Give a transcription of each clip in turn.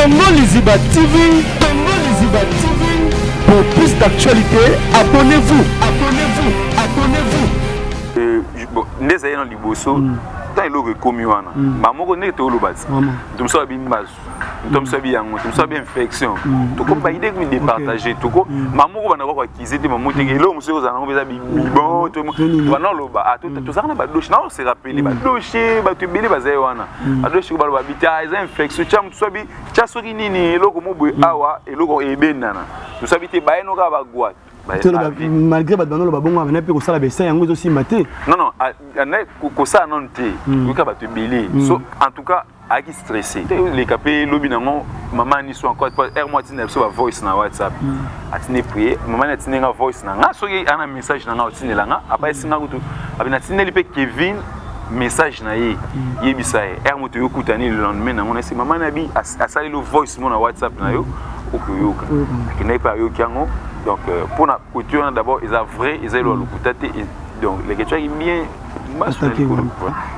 Tongo Liziba TV, Tongo Liziba TV. Pour plus d'actualité, abonnez-vous, abonnez-vous, abonnez-vous. Bon, nous sommes dans Liboso. Tant il est commis wana. Maman connaît tout le bas. Tout ça bien bas. Tout ça bien, tout ça bien infection. Tout comme pas idée que me départager. Tout comme maman on va n'avoir quoi qu'ils étaient maman t'es là monsieur aux années on va bon tout voilà le bas. Tout ça on a pas douche. Non c'est rappelé ba douche ba tu beli ba zé wana. Ba douche ba ba bita les infections. Cham tout ça bi. Cha sori nini loko mo boy awa et loko ebenana. Tout ça bi te ba eno ka ba gwa. Malgré que le babon avait pu ça la baisser en aussi maté. Non non, ko ça non té. Ko ka ba te belé. En tout cas, a qui stressé. Les capé lobi nango maman ni so encore R moi tine so voice na WhatsApp. Atine prier, maman na tine nga voice na nga so ana message na nga tine la nga après singa kutu. Abina tine lipe Kevin message na ye yebisa ye R moto yo kutani le lendemain na ngona si maman na bi asali le voice mo na WhatsApp na yo okoyoka. Akina pa yo kiango. Donc, pour la couture, d'abord, ils ont vrai, ils ont le coutate. Donc, les questions sont bien.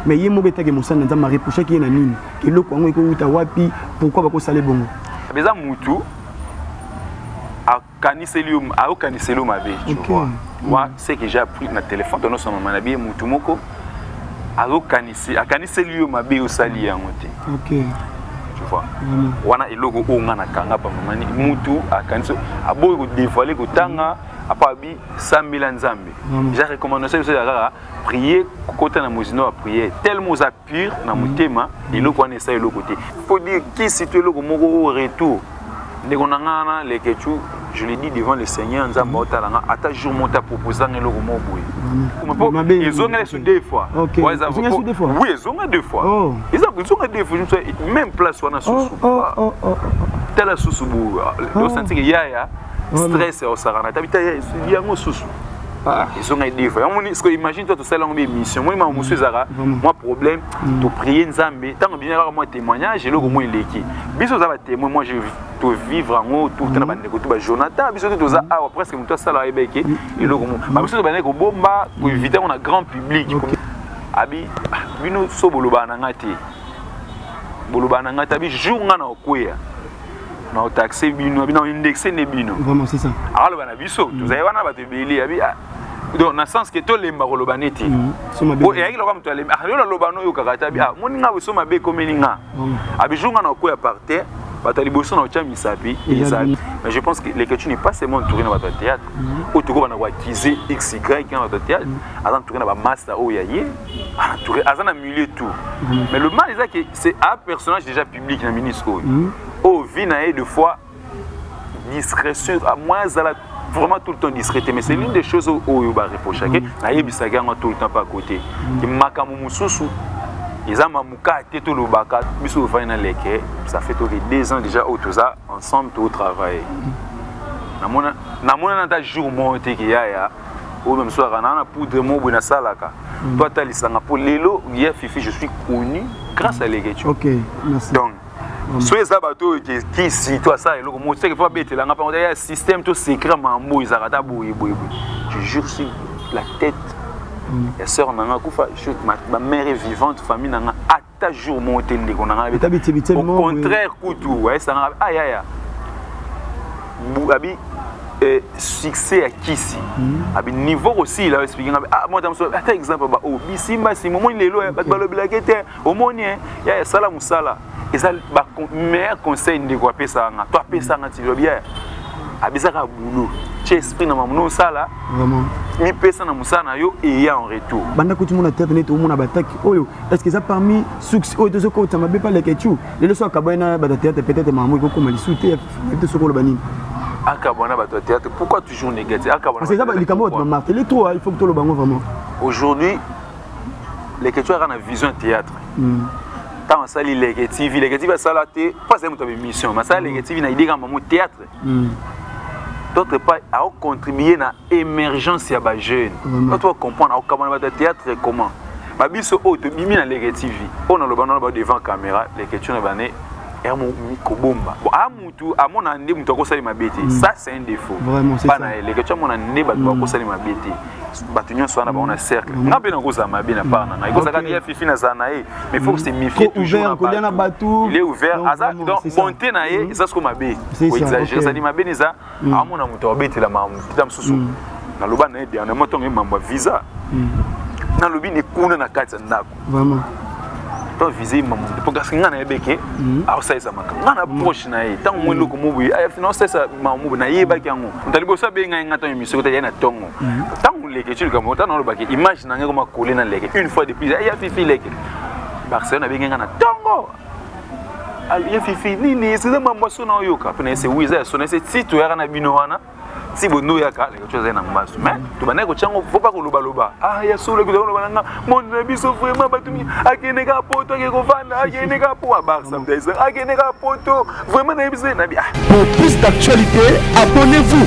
Mais il y a un moment où mon sang m'a reproché qu'il y a une mine. Et l'autre, on est wapi, pourquoi va ça les bon? Mais ça, Moutou, à Canicelium, tu vois. Moi, c'est que j'ai appris dans le téléphone, dans notre maman, Moutou Moko, à Canicelium, ma bé au sali. Ok. Tu vois. Wana eloko o ngana kanga pa mamani mutu akanso aboy ko dévoiler ko tanga apabi 100 000 nzambe. J'ai recommandation c'est à prier côté na mozino à prier tellement ça pur na mutema eloko wana esa eloko te. Faut dire qui situe eloko moko au retour. Nekonangana les kechu je l'ai dit devant le Seigneur nzambe otalanga ata jour monta proposer eloko moko boy. Ils ont gagné deux fois. Oui, ils ont gagné deux fois. Ils ont gagné deux fois. Même place on a sous. Telle sous bou. On sent que yaya stress au sarana. Tabita il y a un sous. Ils ont gagné deux fois. Imagine toi tout ça dans mes missions. Moi monsieur Zara, moi problème to prier nzambe. Tant bien moi témoignage et le moi leki. Biso za témoin moi je to vivre en haut tout na bande ko to Jonathan biso to za presque muto sala ebeke et le moi. Ma biso bande ko bomba pour éviter on a grand public. Abi bino so boloba na ngati. Boloba na ngati abi jour ngana okoya. Na o taxer bino bino indexer ne bino. Vraiment c'est ça. Alors bana biso to za wana ba te beli abi donc dans le sens que tout les marolobaneti o et avec le comme toi les lobano yo kakata bi moninga we so mabe komeninga abijunga na ko ya parterre batali bosso na cha misapi mais je pense que les questions n'est pas seulement tourner dans votre théâtre au tout bana wa kiser xy dans votre théâtre avant tourner dans master o yaye tourner azana milieu tout mais le mal c'est que c'est un personnage déjà public na ministre o vina et deux fois discrétion à moins à la vraiment tout le temps discrété mais c'est l'une des choses où il va reprocher na yebisaka tout le temps pas à côté ki makamu mususu ezama muka teto lobaka biso final leke ça fait 2 ans déjà au tout ça ensemble tout travail namona na ta jour monté ki ya ou même soir na poudre mo bina salaka toi ta lisanga pour lelo ya fifi je suis connu grâce à l'écriture. OK merci. Donc soyez ça bateau qui si toi ça et le mot c'est que faut bêter là on a un système tout secret mambo izarata boy je jure sur la tête et sœur nanga kufa ma mère est vivante famille nanga ata jour monter ndeko nanga au contraire kutu ouais ça aïe abi succès à Kisi abi niveau aussi là expliquer moi dans un exemple ba o bisimba si moment lelo ba lo bilakete au moni ya sala musala et ça ba meilleur conseil de quoi pesa nga toi pesa nga ti bien abisaka boulot tu esprit na mamuno sala vraiment mi pesa na musana yo et ya en retour banda ko tumuna tête net omona bataki oyo est-ce que ça parmi succès oyo to soko tama be pas les kechu le so akabana ba théâtre peut-être mamu ko comme lisouté peut soko lo banini akabana ba théâtre pourquoi toujours négatif akabana parce que ça les camotes m'a martelé toi il faut que tu le bango vraiment aujourd'hui les kechu a une vision théâtre tant ça les négatifs ça la té pas c'est une mission mais ça les négatifs na idée comme mon théâtre d'autre part à contribuer à l'émergence ya ba jeune toi tu comprendre au kamana ba théâtre comment ba biso o to bimi na négatif on a le banana devant caméra les questions na bané et mon micro-bomba. Bon, à Moutou, à mon année, mon toko sali ma bêtise. Ça, c'est un défaut. Vraiment, c'est ça. Les que tu as mon année, bah, toko sali ma bêtise. Batunion soit là, on a cercle. N'a pas de ma bien à part. Il faut que ça fifi na zanaï, mais il faut que c'est méfier toujours. Il est ouvert. Donc, monter naïe, ça c'est comme ma bête. Faut exagérer. Ça dit ma bête, ça. À mon amour, tu as bête la maman. Tu t'as sous. Na loba na bien, na moto ngi mamba visa. Na lobi ni kuna na kati ndako. Vraiment. To visa maman. Parce que ngana ebeke, a ça ça maka. Ngana proche na ye. Tant mo loko mo buyi, ay finance ça maman na yeba ki yango. Ntalibo sa be nga ngato émission ta yana tongo. Tant leke tu comme tant no baki image na ngoma coller na leke une fois de plus. Ay fifi leke. Barcelone be nga na tongo. Ali fifi nini, c'est maman so na yoka. Pena c'est wiza so na c'est titre ya na bino wana. Si vous n'avez pas les choses à mais tu vas ne faut pas que le baloba ah il y a sur le gouvernement mon ami sont vraiment battus à qui n'est pas poto qui governe à qui n'est pas pour bar sometimes à qui n'est pas poto vraiment n'est pas nabi pour plus d'actualité abonnez-vous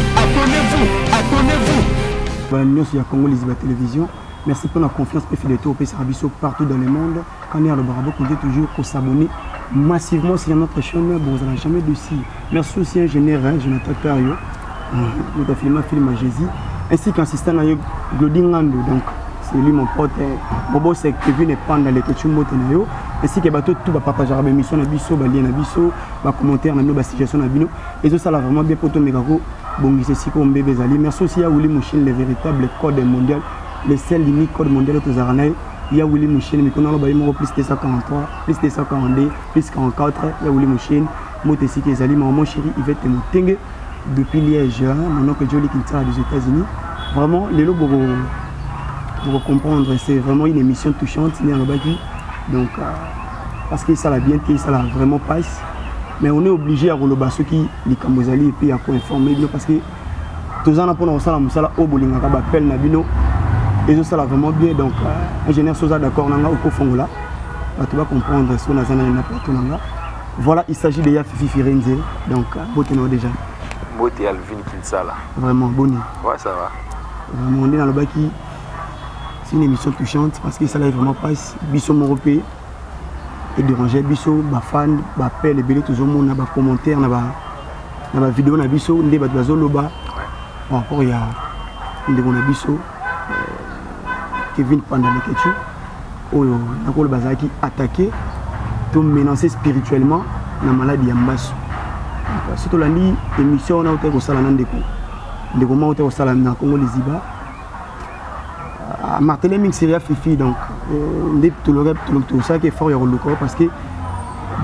nous sur Congo Lisba Télévision. Merci pour la confiance et fidélité au P-Service partout dans le monde. Quand on est à le Barabo, comptez toujours pour s'abonner massivement sur notre chaîne. Vous n'allez jamais dessus. Merci aussi ingénieur Jonathan Cario. Notre film à Jésus, ainsi qu'assistant à Glodingando, donc c'est lui mon pote. Bobo c'est Kevin et Panda les Ketchumbo Tenayo, ainsi que bateau tout va partager la mission à Bisso, balien à Bisso, va commenter la situation à Bino, et ça là vraiment bien pour ton mégako, bon c'est si comme bébé Zali. Merci aussi à Willy Mouchine, le véritable code mondial, le seul unique code mondial aux Aranaï. Il y a Willy Mouchine, mais qu'on a le plus de 143, plus de 142, plus 44, il y a Willy Mouchine, Motessi qui est Zali, maman chérie, Yvette Moutengue. Depuis Liège, mon oncle Jolie qui est des États-Unis. Vraiment, les lots pour comprendre, c'est vraiment une émission touchante. Donc, parce que ça l'a bien été, ça l'a vraiment passe. Mais on est obligé à rouler ceux qui les Cambozali et puis à informer parce que tous les ans, on a ça au Bolinga, appel Nabino. Et ça l'a vraiment bien. Donc, ingénieur Sosa d'accord, on a au Kofongola. Tu vas comprendre ce qu'on a dans voilà, il s'agit de Yafifi Firenze. Donc, vous déjà. Beauté Alvin Kinsala. Vraiment bonne. Ouais, ça va. Vraiment, on est dans le baki. C'est une émission touchante parce que ça là vraiment passe. Bisso Moropé et déranger Bisso, ma fan, ma père, les bébés, tout le monde, na commentaire, na vidéo, na Bisso, on débat de Zoloba. Encore il y a une de mon Bisso, Kevin Panda le Ketchu. Oh, on a le bazar qui attaqué, tout menacé spirituellement, la maladie Yambasu. Si tu as dit émission on a été au salon de comment on était au salon de Congo Liziba Martelé Mixeria Fifi donc tout ça qui est fort il y a le corps parce que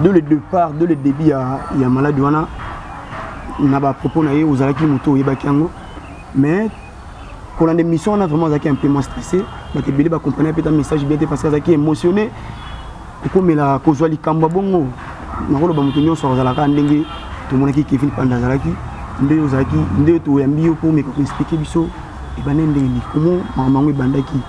de le départ de le début il y a maladie on a pas proposé aux alaki moto et bakiango mais pour l'émission on a vraiment un peu moins stressé parce que Billy va comprendre peut-être un message bien parce que Zaki est émotionné comme la kozwali kamba bongo nakolo ba mutunyo so zalaka ndenge tout le monde qui Kevin Panda Zalaki, ndé to yambi pour me expliquer biso et banende ni comment maman bandaki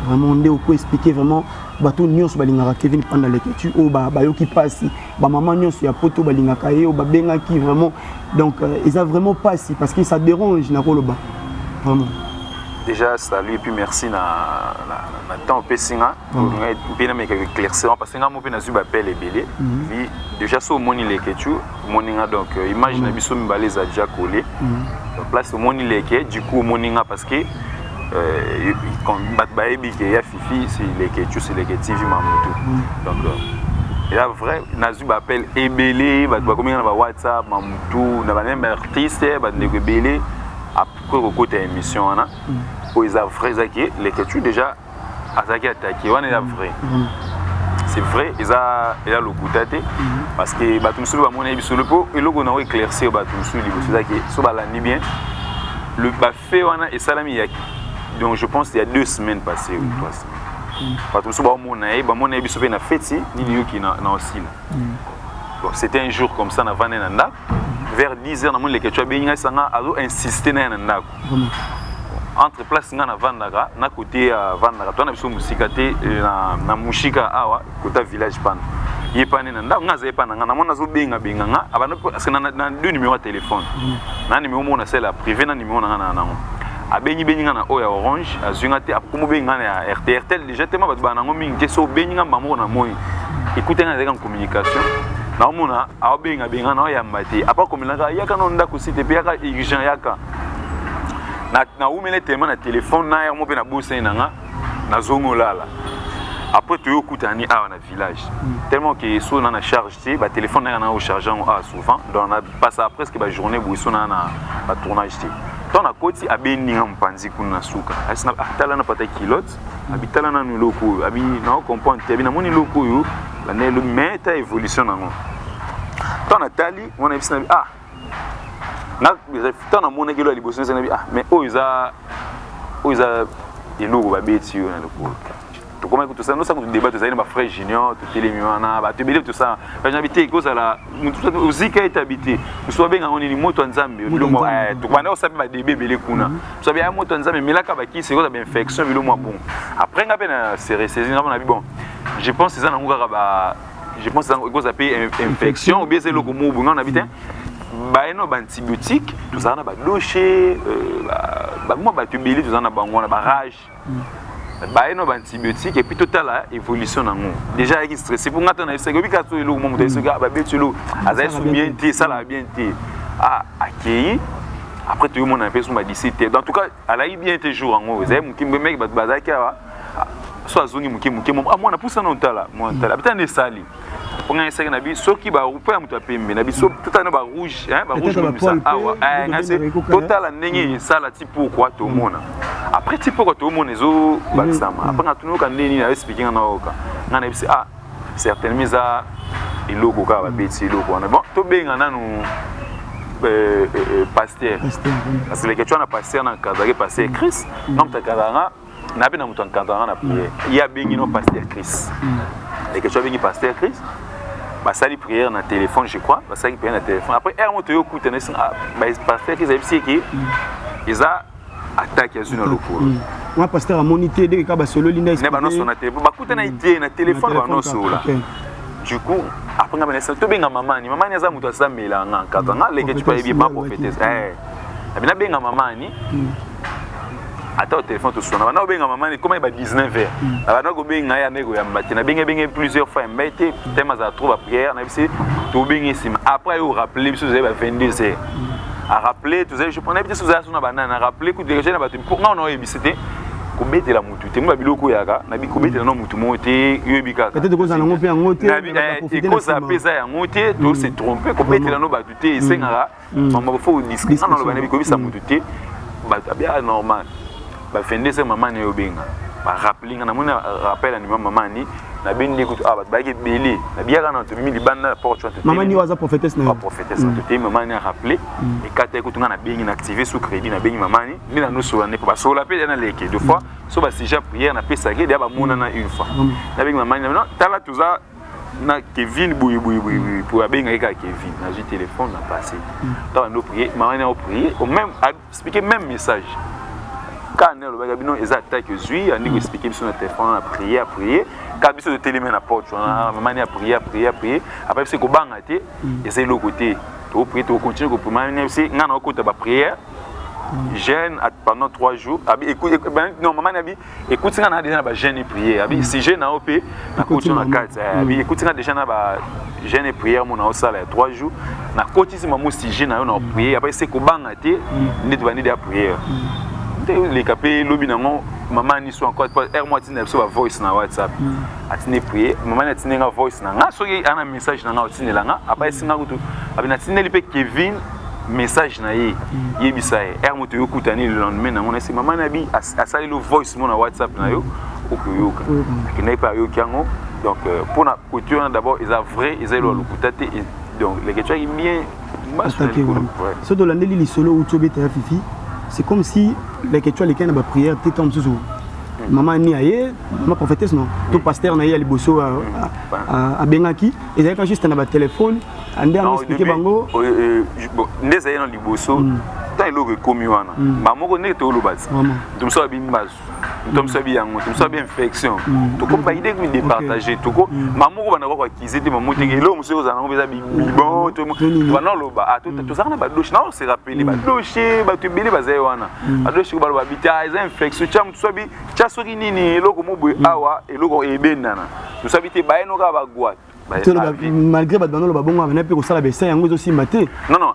vraiment ndé ko expliquer vraiment bato nyonso balingaka Kevin Panda le Ketchu o ba yo qui passe ba maman nyonso ya poto balingaka ye o ba benga qui vraiment donc ils a vraiment passé parce que ça dérange na koloba vraiment. Déjà salut et puis merci na temps pesinga bien mais éclaircissement parce que nga mo pe na zu ba appel ebele vi déjà so moni le Ketchu moninga donc imagine biso mbale za déjà collé donc place moni le Ketchu du coup moninga parce que quand ba ebi ke ya fifi c'est le Ketchu c'est le Ketchu mamutu donc et là vrai na zu ba appel ebele ba combien na ba WhatsApp mamutu na ba même artiste ba ndeko ebele après au côté émission là où ils ont vrai Zaki les Ketchu déjà Azaki attaqué on est là vrai c'est vrai ils a le coup tâté parce que batumsulu ba mona biso le po et logo na éclaircir batumsulu c'est ça qui so ba lani bien le ba fait wana et salami donc je pense il y a 2 semaines passées ou 3 semaines batumsulu ba mona biso pe na fête ni yoki na aussi là c'était un jour comme ça na vane na ndak vers 10h na mon les Ketchu benga sanga azo insister na ndak entre place ngana vandaka na côté vandaka to na biso musikate na mushika awa côté village pan yepane na nda ngaza yepana ngana mona zo benga nga abana parce que na 2 numéros de téléphone na numéro mona c'est la privé na numéro ngana na abengi benga na oya orange azunga te akomo benga na RTL déjà tellement ba banango mingi te so benga maman na moi écoutez ngana en communication na mona abenga benga na yamba te apa komelaka yaka no ndako site pe yaka urgent yaka na umele tellement na téléphone na mo pe na bosse nanga na zongo lala après tu okutani à na village tellement que so na charge te ba téléphone na au chargeant souvent donc on passe presque ba journée boiso na ba tournage te ton na koti abeni mpanzi kuna suka asina atala na pata kilote abitala na loko abi na comprendre te abi na moni loko yo la ne le meta évolution nango ton na tali on a bisina na ton na mona kilo liboso na bi mais oiza eloko ba beti yo na loko to comment tout ça nous ça qu'on débat tout ça les frères junior tout les miana ba te bele tout ça quand j'habitais cause à la uzika est habité nous soit bien on est moto nzambe bilo mo to bana o sabi ba debe bele kuna so bien moto nzambe milaka ba ki c'est quoi ba infection bilo mo bon après ngapé na c'est saisi na bon je pense c'est ça na ngaka ba je pense ça cause appelle infection ou bien c'est le gomo bon on habite ba eno ba antibiotique tout ça na ba docher ba moi ba te bele tout ça na bango na ba rage ba eno antibiotique et puis total évolution nango déjà avec stressé pour ngata na seko bika to elo mo mo seko ba betulo azai sou bien té ça la bien té accueilli après tout le monde a fait son ba 17 en tout cas elle a eu bien tes jours en haut zai mukimbe mec ba bazaki wa so azungi mukimbe mo amona pousa na ntala mo ntala bitane sali pour ngana seko na bi soki ba upa mutu apembe na bi so tout ana ba rouge hein ba rouge comme ça ngase total ndenge sala ti pourquoi tout mona après tu peux que tout le monde est au baksama après tu nous quand nini na expliquer na oka ngana bisi certainement ça il logo ka ba beti logo on bon to benga na nous pasteur parce que les questions na pasteur na kaza ke pasteur Chris non ta kaza na be na mutu kaza na prière il y a bengi no pasteur Chris les questions bengi pasteur Chris ba sali prière na téléphone je crois ba sali prière na téléphone après moto yo kuta na ba pasteur Chris bisi ki isa attaque azuna loko moi pasteur a monité de ka ba solo linda ne ba no sonate ba kuta na idée na téléphone ba no sola du coup après ngaba nesa to benga mamani aza mutu asamela ngaka nga leke tu pa ba prophétesse abina benga mamani ata au téléphone to sona na benga mamani comme ba 19h abana go benga ya nego ya matina benga plusieurs fois mbete tema za trouver prière na bisi to benga sima après yo rappeler biso za ba 22h à rappeler tout ça je prenais petit sous na banana rappeler coup de déjà na bato pour non ebisité ko betela mutu te mba biloko yaka na bi ko betela no mutu moté yebika peut-être ko za nango pe yango te et ko za pesa yango te to se tromper ko betela no bato te sengara mama faut disque na lo bana bi ko bisa mutu te bato bien normal ba fende se mama ne yobenga ba rappeler na mona rappel ani mama ni na bindi ko ba ke beli na biaka na to mi libanda porte mama ni waza prophétesse na prophétesse to mama ni a rappelé et quand tu écoutes na bengi na activer sous crédit na bengi mama ni na no so na ko ba so la pe na leke deux fois so ba si ja prière na pesa ke da ba mona na une fois na bengi mama ni non tala tout ça na Kevin boui pour abenga ka Kevin na ji téléphone na passé toi no prier mama ni a prier au même expliquer même message quand le bagabino ils attaquent zui on dit expliquer sur notre téléphone à prier quand biso de télé na porte maman a prier après c'est ko banga té et c'est le côté to prier to continuer ko maman c'est ngana ko ta ba prière jeûne pendant 3 jours écoute non maman a dit écoute ngana déjà ba jeûne et prière abi si jeûne na op na continue na 4 abi écoute ngana déjà na ba jeûne et prière mon na sala 3 jours na continue maman si jeûne na prière après c'est ko banga té ndi to ba ni de prière les capés lobby nango maman ni soit encore moi tine so voice na WhatsApp atine prier maman na tine nga voice na nga so ana message na nga tine langa après singa kutu abina tine lipe Kevin message na ye bisaye moto yokutani le lendemain na ngona si maman na bi asali le voice mo na WhatsApp na yo okuyoka kina pa yo kiango donc pour na couture d'abord ils a vrai ils a le kutate donc les questions bien so de l'année li solo ou tobeta fifi c'est comme si les questions lesquelles na prière te tombe sous maman ni aye maman prophétesse non to pasteur na ye liboso a bengaki et ça juste na ba téléphone ande a expliquer bango ndeza ye na liboso tant il a commis wana mamoko ne to lo basi tum so bi mbazo tum so bi yango tum so bi infection to ko ba idée que de partager to ko mamoko bana ko akize te mamote ke lo muso za nango beza bi bon to wana lo ba to za na ba doche na on se rappeler ba doche ba to bele baza wana ba doche ko ba bita eza infection cham to so bi cha so nini eloko mo boy awa eloko ebenana to so bi te ba eno ka ba gwa malgré batbano le babongo on a pu ça la baisser yango aussi maté non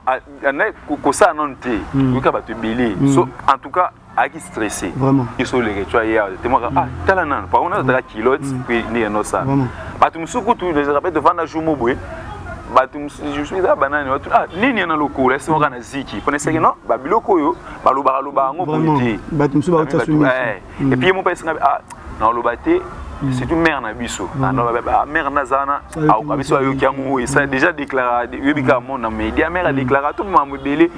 ko ça non té ka ba te belé so en tout cas a qui stressé vraiment ils sont les tu hier te moi tala nan pas on a de la kilote puis ni no ça ba tu musuku tu les rappelle devant la jour mobwe ba tu je suis là banane nini na loko là c'est moi kana ziki pone c'est que non ba biloko yo ba lo ba ngo polité ba tu musuku ba tsasumi et puis mon père na lo baté c'est une mère na biso mère nazana a biso ayo kiango et ça déjà déclaré yebika mon na média mère a déclaré tout mamu belé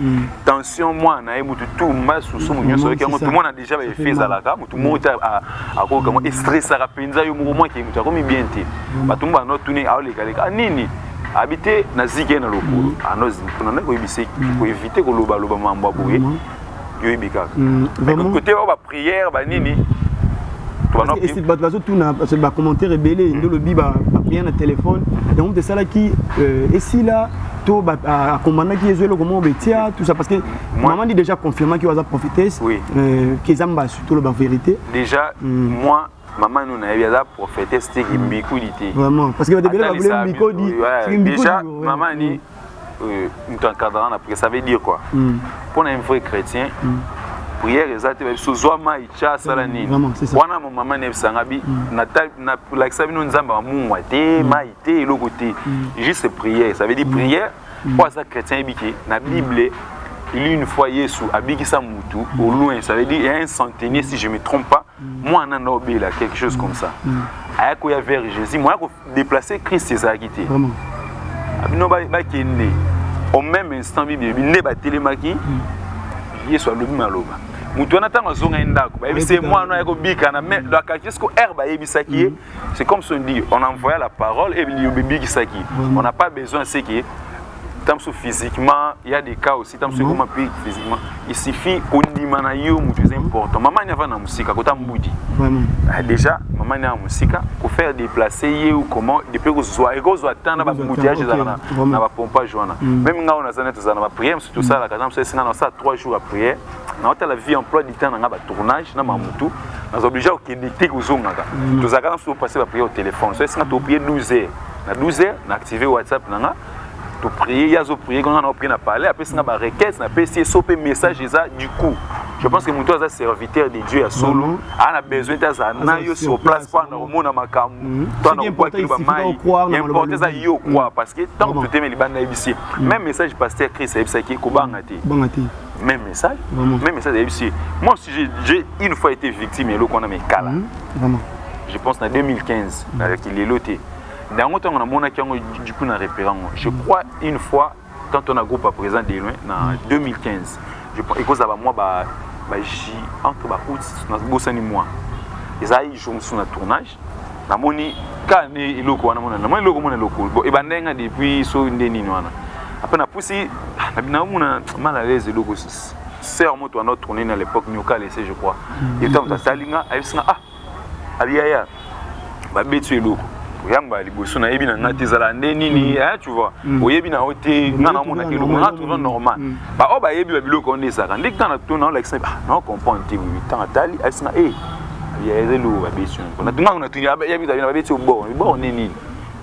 tension moi na e mutu tout masu so munyo so kiango tout monde a déjà fait ça là mutu mota a ko comment stress ça rapenza yo mo qui mutu ko mi bien té batumba no tuni a le kaleka nini habiter na zike na lokolo anozi kuna ko yebise ko éviter ko loba mambo boye yo yebika côté ba prière ba nini. Et c'est tout na commentaire rebellé le biba bien na téléphone donc c'est ça là qui et si là tout à commander qui est le comment betia tout ça parce que maman dit déjà confirmé qu'il va prophétesse qu'ils amba surtout la vérité déjà moi maman nous na ya prophétesse qui mbikudité vraiment parce que va mbikodi déjà maman ni nous t'encadrant après ça veut dire quoi pour un vrai chrétien prière exacte so zoma icha sala nini wana mama ne sangabi na la sabino nzamba mumwa te maite eloko te juste prière ça veut dire prière pour ça chrétien biki na bible il une fois Yesu abiki sa mutu au loin ça veut dire il y a un centenier si je me trompe pas moi na obéla quelque chose comme ça ayako ya vers Jésus moi ko déplacer Christ c'est ça quitté vraiment abino ba kende au même instant bible ne ba télémaki Yesu alobi maloba mutu na tanga zonga ndako ba c'est moi na yako bika na mais la kakisco herba yebisaki c'est comme si on dit on envoie la parole et il bébé qui saki on n'a pas besoin c'est que tant physiquement il y a des cas aussi tant comment physiquement il suffit qu'on dit mana yo mutu c'est important maman n'y va na musika kota mbudi déjà maman n'y a musika pour faire déplacer ou comment depuis que soit ego soit tanda ba mutiage na ba pompage joana même nga on a zanet za na ba prière surtout ça la kadam c'est na ça 3 jours à prière na hôtel la vie emploi du temps na ba tournage na mamutu na obligé au connecter ko zongaka to za quand on passer ba prière au téléphone c'est na to prier 12h na 12h na activer WhatsApp na to prier yazo prier quand on a prié na parler après ça na ba requête na PC sopé message ça du coup je pense que mon toi serviteur de Dieu à solo a besoin de ça na yo sur place pour na mona makamu toi na quoi qui va mai important ça yo quoi parce que tant que tu t'aimes les bandes ici même message pasteur Christ et ça qui ko bangati même message ici moi si j'ai une fois été victime et le qu'on a mes cas là vraiment je pense en 2015 avec il est loté dans mon temps on a mon du coup na référent je crois une fois quand on a groupe à présent de loin en 2015 je pense et cause ça va moi ba entre ba août na bosani moi ezai jour sur na tournage na moni ka ne iloko wana mona na moni loko mona loko bo ebandenga depuis so ndeni wana après na pousi na bina mona mal à l'aise loko sœur moto à notre tournée à l'époque nyoka laissé je crois et tant ça salinga abisinga abiyaya ba betu loko yamba liboso na yebi na ngati zala nini tu vois oyebi na ote ngana mona ke loko na tout normal ba o ba yebi ba biloko ndesa ka ndika na to na like ça na comprendre ti 8 ans atali asina ya ezelo ba betu na tunga na tunya yebi ba betu bo nini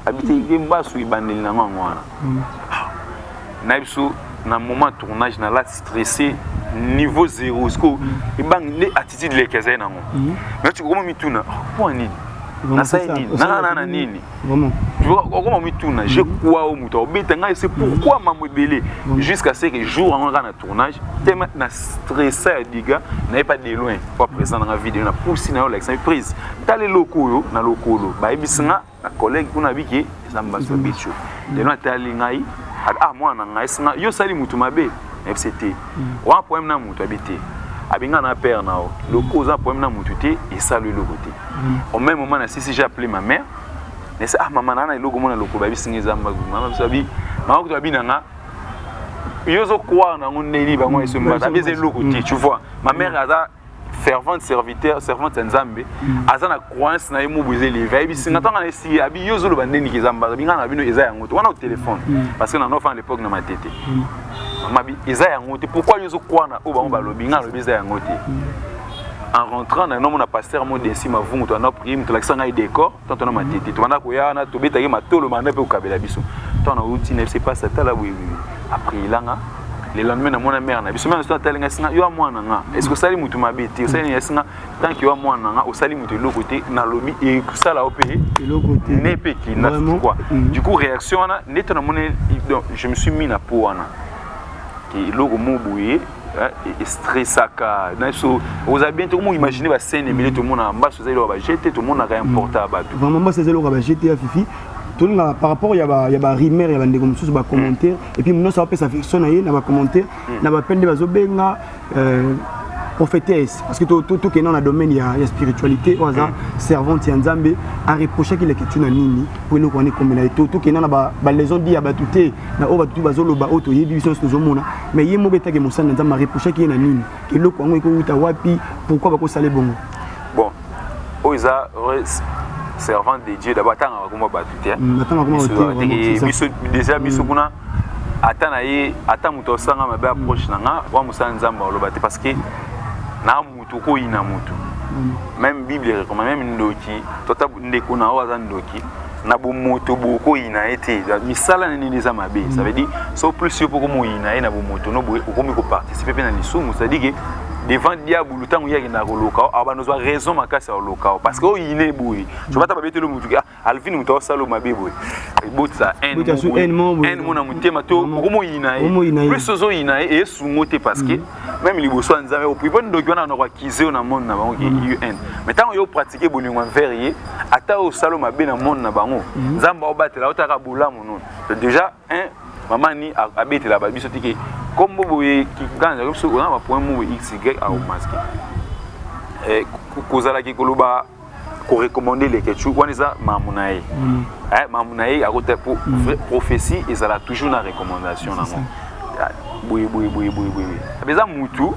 abite ngemba su ibandeli na ngwana na biso na moment tournage na la stressé niveau 0 sko ibang ne attitude le kaza na ngo mais tu comment mituna point nini na ça nini na nini vraiment tu vois comment mituna je crois au muto betanga c'est pourquoi mamobelé jusqu'à ce que jour en na tournage tellement na stressé diga n'a pas de loin pas présent dans la vidéo na poussé na l'ex prise tale lokolo na lokolo ba ebisinga na collègue kuna biki zamba so bicho de no tali ngai moi na ngai singa yo sali mutu mabe FCT wa poème na mutu habité abinga na père na le cause poème na mutu té et ça le côté au même moment na si j'ai appelé ma mère mais ça maman na logo mona loko ba bisinga zamba maman sabi na ko to binanga yo zo kwa na ngoneli ba moi se mba abeze le côté tu vois ma mère a fervente servante nzambe azana croyance na yemo boze les veille bisinga tanga na si abi yo zo lo bandeni ki zamba binga na bino eza yango to wana au téléphone parce que na enfant à l'époque na ma tête mabi eza yango te pourquoi yo zo kwa na o ba lobinga lobeza yango te en rentrant dans un pasteur mot d'ici ma vous on a pris tu l'accent à décor tant on a ma tête tu m'as koya na to beta ma tolo manda pe kabela biso tant on a outil ne c'est pas ça là oui après là le lendemain na mon mère na biso même so talinga singa yo amwana nga est-ce que sali mutu mabeti sali ya singa tant que yo amwana nga o sali mutu le côté na lobby et ça là au pays le côté ne pe qui na quoi du coup réaction na net na mon je me suis mis na po wana qui logo moboué et stressaka naso vous avez bien tout le monde imaginer la scène et tout le monde en bas vous allez le jeter tout le monde a rien porté à battre vraiment moi c'est le jeter à Fifi tout le monde par rapport il y a rumeur il y a des comme ça commentaires et puis maintenant ça va ça fiction na ba commentaire na ba peine de bazobenga prophétesse parce que tout qui est dans le domaine il y a spiritualité au hasard servante ya Nzambe a reproché qu'il est que tu na nini pour nous connaître comme il tout qui est dans ba les ont dit ya batuté na o batutu bazoloba auto yebi biso tozomona mais yemo beta ke mosana Nzambe a reproché qu'il est na nini que loko ngo ikuta wapi pourquoi bako sale bongo bon oza servant de Dieu d'abord tant comme batuté déjà biso kuna ata muto sanga mabe approche nanga wa musana Nzambe olobate parce que na mutu ko ina mutu même bible recommande même ndoki tota ndeko na waza ndoki na bo moto boko ina été misala nini les amabe ça veut dire so plus yo poko mo ina na bo moto no bo ko mi ko participer pe na lisumu ça dit que devant diable le temps où il y a na loka aba nous a raison makasi au loka parce que o ine boui je vais ta babete le mutu alvin muto salo mabe boui botsa en mona mutema to ko mo ina plus so ina et sungote parce que même liboso nzambe au prix bon donc on a no kize na monde na bango UN mais tant yo pratiquer bolingo verrier ata o salo mabe na monde na bango nzamba o batela o taka bulamu non déjà maman ni abete la babiso tiki comme boye qui ganga comme on a point mot xy au masque kozala ki koloba ko recommander les ketchup on ça mamunae mamunae a côté pour prophétie et ça la toujours na recommandation na moi boye beza mutu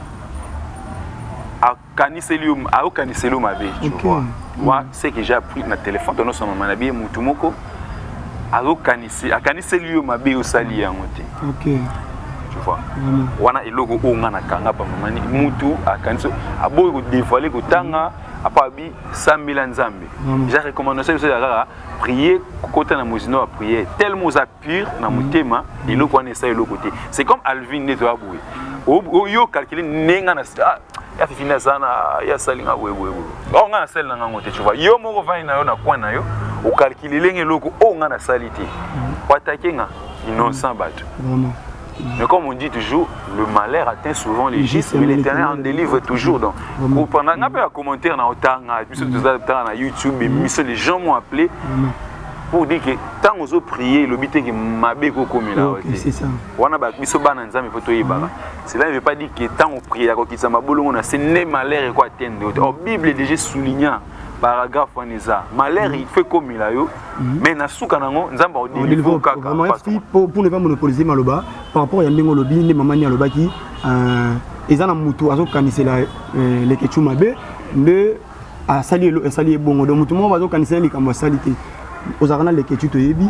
a caniselium mabe tu vois moi c'est que j'ai appris na téléphone dans son maman nabi mutu moko a caniselium mabe au sali yango te OK tu vois wana eloko o ngana kanga pa mamani mutu akanso aboy ko dévoiler ko tanga apabi 100 000 nzambe j'ai recommandation ça ya prier côté na mozino a prier tellement za pur na mutema eloko wana esa eloko te c'est comme Alvin neto aboy o yo calculer nenga na ya fina sana ya salinga we o ngana sel na ngote tu vois yo moko va na yo na kwa na yo o calculer lenge eloko o ngana salite watakenga innocent bato vraiment. Mais comme on dit toujours, le malheur atteint souvent les justes, mais l'Éternel en délivre toujours. Donc, pendant un commentaire dans YouTube, les gens m'ont appelé pour dire que tant qu'on a prié, le but est que ma béco comme il a été. C'est ça. Cela ne veut pas dire que tant on prie, c'est né malheur et quoi atteindre. La Bible est déjà soulignant. Paragraphe Waneza malheur il fait comme il a eu mais na suka nango nzamba o délivre kaka pour ne pas monopoliser maloba par rapport à ndingo lobi ndi mamani alobaki ezana mutu azo kanisela les ketchup mabe le asali bongo donc mutu mo bazo kanisela likambo salite ozarana les ketchup to yebi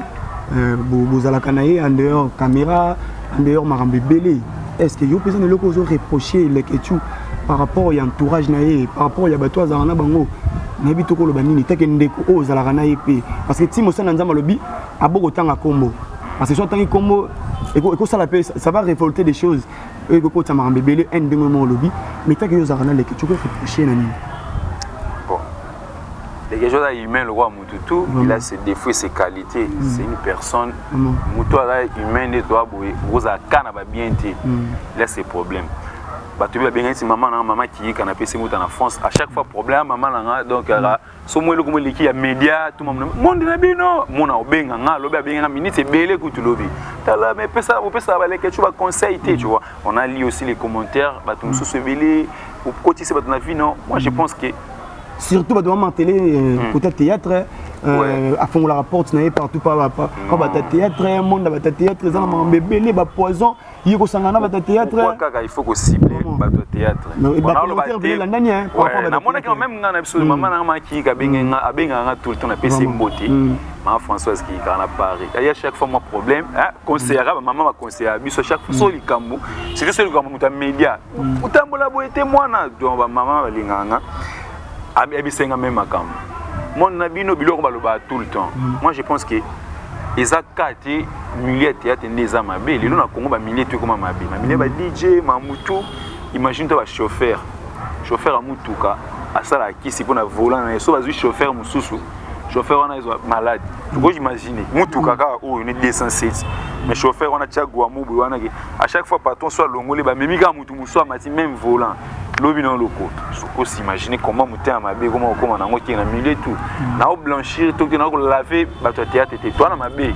bozala kanaye en dehors caméra en dehors marambe belé est-ce que yo personne loko zo reprocher les ketchup par rapport à entourage naé par rapport à bato azarana bango nabi to ko loba nini take ndeko o zala kana yepe parce que timo sana nzamba lobi aboko tanga kombo parce que so tangi kombo eko sala pe ça va révolter des choses eko ko tama mbebele en dengo mo lobi mais take yo zala na leke tu ko reprocher nani bon les choses humains le roi Mututu il a ses défauts et ses qualités c'est une personne muto ala humain de toi vous a kana ba bien té il a ses problèmes tu veux bien si maman qui est canapé c'est en France à chaque fois problème maman donc so moi le comme l'équipe média tout monde na bino mona obenga nga lobi bien minute c'est belé que tu lobi tala mais ça va que tu vas conseiller tu vois on a lu aussi les commentaires tout sous belé au côté c'est votre vie non moi je pense que surtout bato ba télé côté théâtre à fond la porte na partout pas théâtre monde ba théâtre ça na bébé les ba poison il ko sangana ba théâtre il faut que cibler ba théâtre ba la nani hein na mona que même ngana biso maman na maki ka benga tout le temps na PC mbote ma Françoise qui kana Paris il y a chaque fois mon problème hein conseiller maman va conseiller biso chaque fois so likambo c'est que c'est likambo muta média utambola boete mwana donc maman ba linganga abisenga même makambo mon nabino biloko baloba tout le temps moi je pense que ezakati milieu théâtre ndeza mabe lelo na Congo ba milieu tout comme mabe ma milieu ba DJ ma mutu imagine toi ba chauffeur a mutuka asala kisi pona volant na so bazui chauffeur mususu chauffeur on a malade tu peux imaginer mutuka ka o une 207 mais chauffeur on a tiagwa mubu wana à chaque fois patron soit longolé ba memika mutu muso amati même volant lobi dans loko faut s'imaginer comment muté à mabe comment na ngoki na milieu tout na o blanchir tout na ko laver bato théâtre était toi na mabe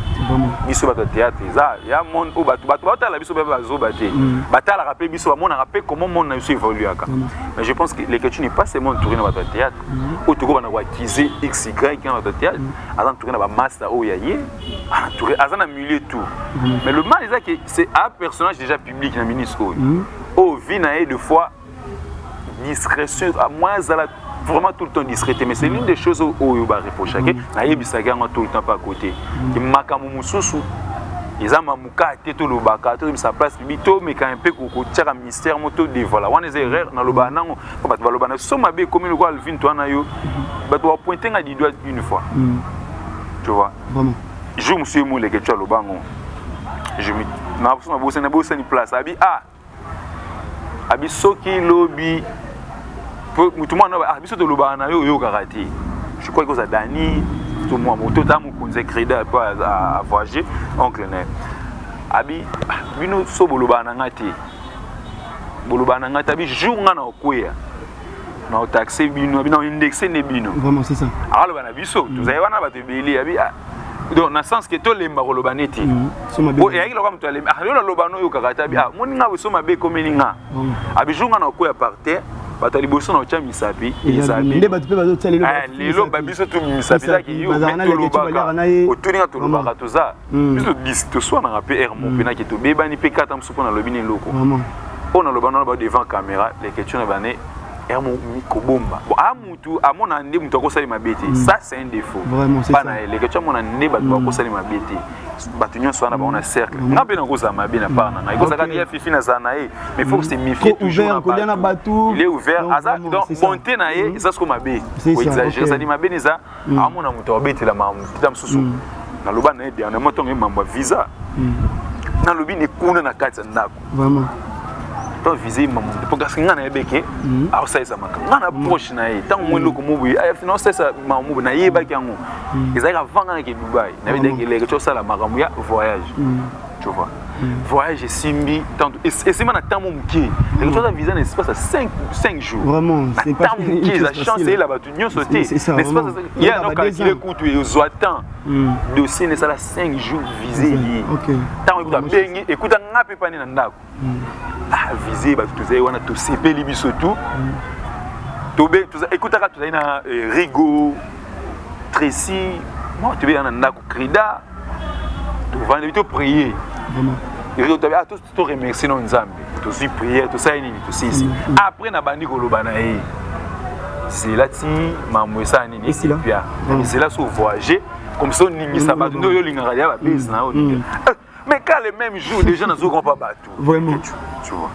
biso bato théâtre ça ya monde o bato la biso ba zo baté batala rappeler biso ba mona rappeler comment monde na biso évoluer aka mais je pense que l'écriture n'est pas seulement tourner dans bato théâtre o to ko na ko acquiser xy dans bato théâtre azan tourner na ba master o yaye tourner azan na milieu tout mais le mal c'est que c'est un personnage déjà public na ministre o vie na deux fois discrétion à moins vraiment tout le temps discrété mais c'est l'une des choses où va reprocher que na yebisaka tout le temps pas à côté qui makamu mususu ezama mukate to lobaka to sa place bito mais quand un peu ko tira mystère moto de voilà on les erreurs na loba nango ba to loba na so mabe comme le quoi Alvin toi na yo ba to pointer nga di doigt une fois tu vois vraiment je me suis moulé que tu as lobango je me na bossa ni place abi soki lobby tout le monde a biso de lobana yo karate je crois que ça Dani tout moi moto tamu kunze crédit pas à voyager oncle né abi bino so bolobana ngati abi jour ngana okoya na taxer bino bino indexer ne bino vraiment c'est ça alors bana biso tu avez wana bato beli abi donc dans le sens que to lemba kolobaneti o yaki lokwa muto lemba yo lobano yo karate abi moninga biso mabe komeninga abi jour ngana okoya par terre bato liboso na ocha misapi nde bato pe bazotalela lelo babiso tu misapi zaki yo metolobaka otuninga tolobaka toza biso toswanaka mpe air mo mpena ke tobebani mpe kata mosu mpo na lobi ne eloko oyo nalobana na devant caméra l'écriture na bane air mo mikobomba bon amutu amona nde moto akosali mabe te ça c'est un défaut bana l'écriture amona nde bato bakosali mabe te bato nyonso wana baona cercle nga mpe nakozala mabe na part na ngai ekozalaka ya fifi nazala na ye mais il faut se méfier toujours na bato il est ouvert aza donc bonté na ye eza siko mabe koexagere ezali mabe neza amona moto abetela mapita mosusu naloba na ye dernièrement ntongo emambo ya visa nalobi nekuna na kati ya ndako to visa mamu parce que nga na yebeke aosalisa makambo nga na proche na ye ntango mwa eloko moboye afina osalisa makambo moboye nayebaki yango ezalaki avanga nake dubai nayebidaki eleke tosala makambo ya voyage tu vois voyage esimbi esimba na ntango moke eleke toza visa na espace ya 5 jours vraiment c'est pas moke eza chance eyela bato nyonso te espace ye anokakile kutu ezwa temps dossier nesala 5 jours visa elie ntango ekuta bengi ekuta nga mpe pani na ndako visé bato tozali wana tosepeli biso tu ekutaka tozali na Rigo Tracy moi tobeli na ndako Krida tovandi toprier to remercier no nzambe tozwi prière tosali nini tosisi après na bandi koloba na ye zela ti mambo esala nini epia zela so voyager comme ça oningisa bato nde oyo olingaka ya bapesi na oyo mais quand le même jour les gens n'ont pas battu vraiment tu vois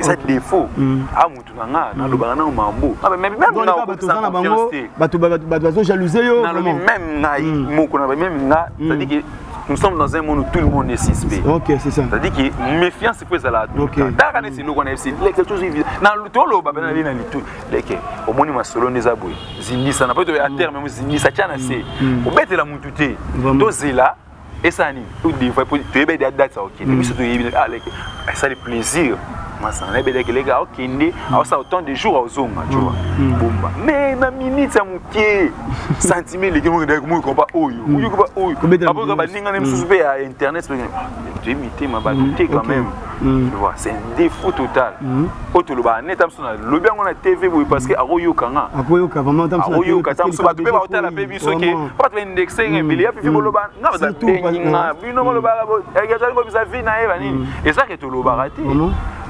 ça défaut amutu nanga na lobana na mambo même na bango bato bazo jalouser yo même na moko na même na c'est-à-dire que nous sommes dans un monde où tout le monde est suspect. OK, c'est ça. C'est-à-dire que méfiance c'est ça là. OK. Dans les nous connaît c'est quelque chose na lutolo ba na lina litu. Leke omoni masolo neza boy. Zindisa na pas à terme même zindisa tiana c'est. Obetela mutu te. Tozela et ça ni tout des fois tu es bien date ça OK. Mais surtout ça le plaisir. Moi ça na bien que les gars OK ndé ça autant de jours aux hommes tu vois. Bomba. Mais na minute ça mukie sentiment les gens mo ko ba oyo. Oyo ko ba oyo. Après ba ninga nem suspect à internet tu imiter ma ba douter quand même. Tu vois, c'est un défaut total. Autre le bas net amsona le bien on a TV parce que aroyo kanga. Aroyo ka vraiment tam sona. Aroyo ka tam sona tu peux pas hôtel la baby so que pas te indexer un billet puis le bas nga ba benga bino le bas il y a déjà ça vie na eva ni. Et ça que tu le bas raté.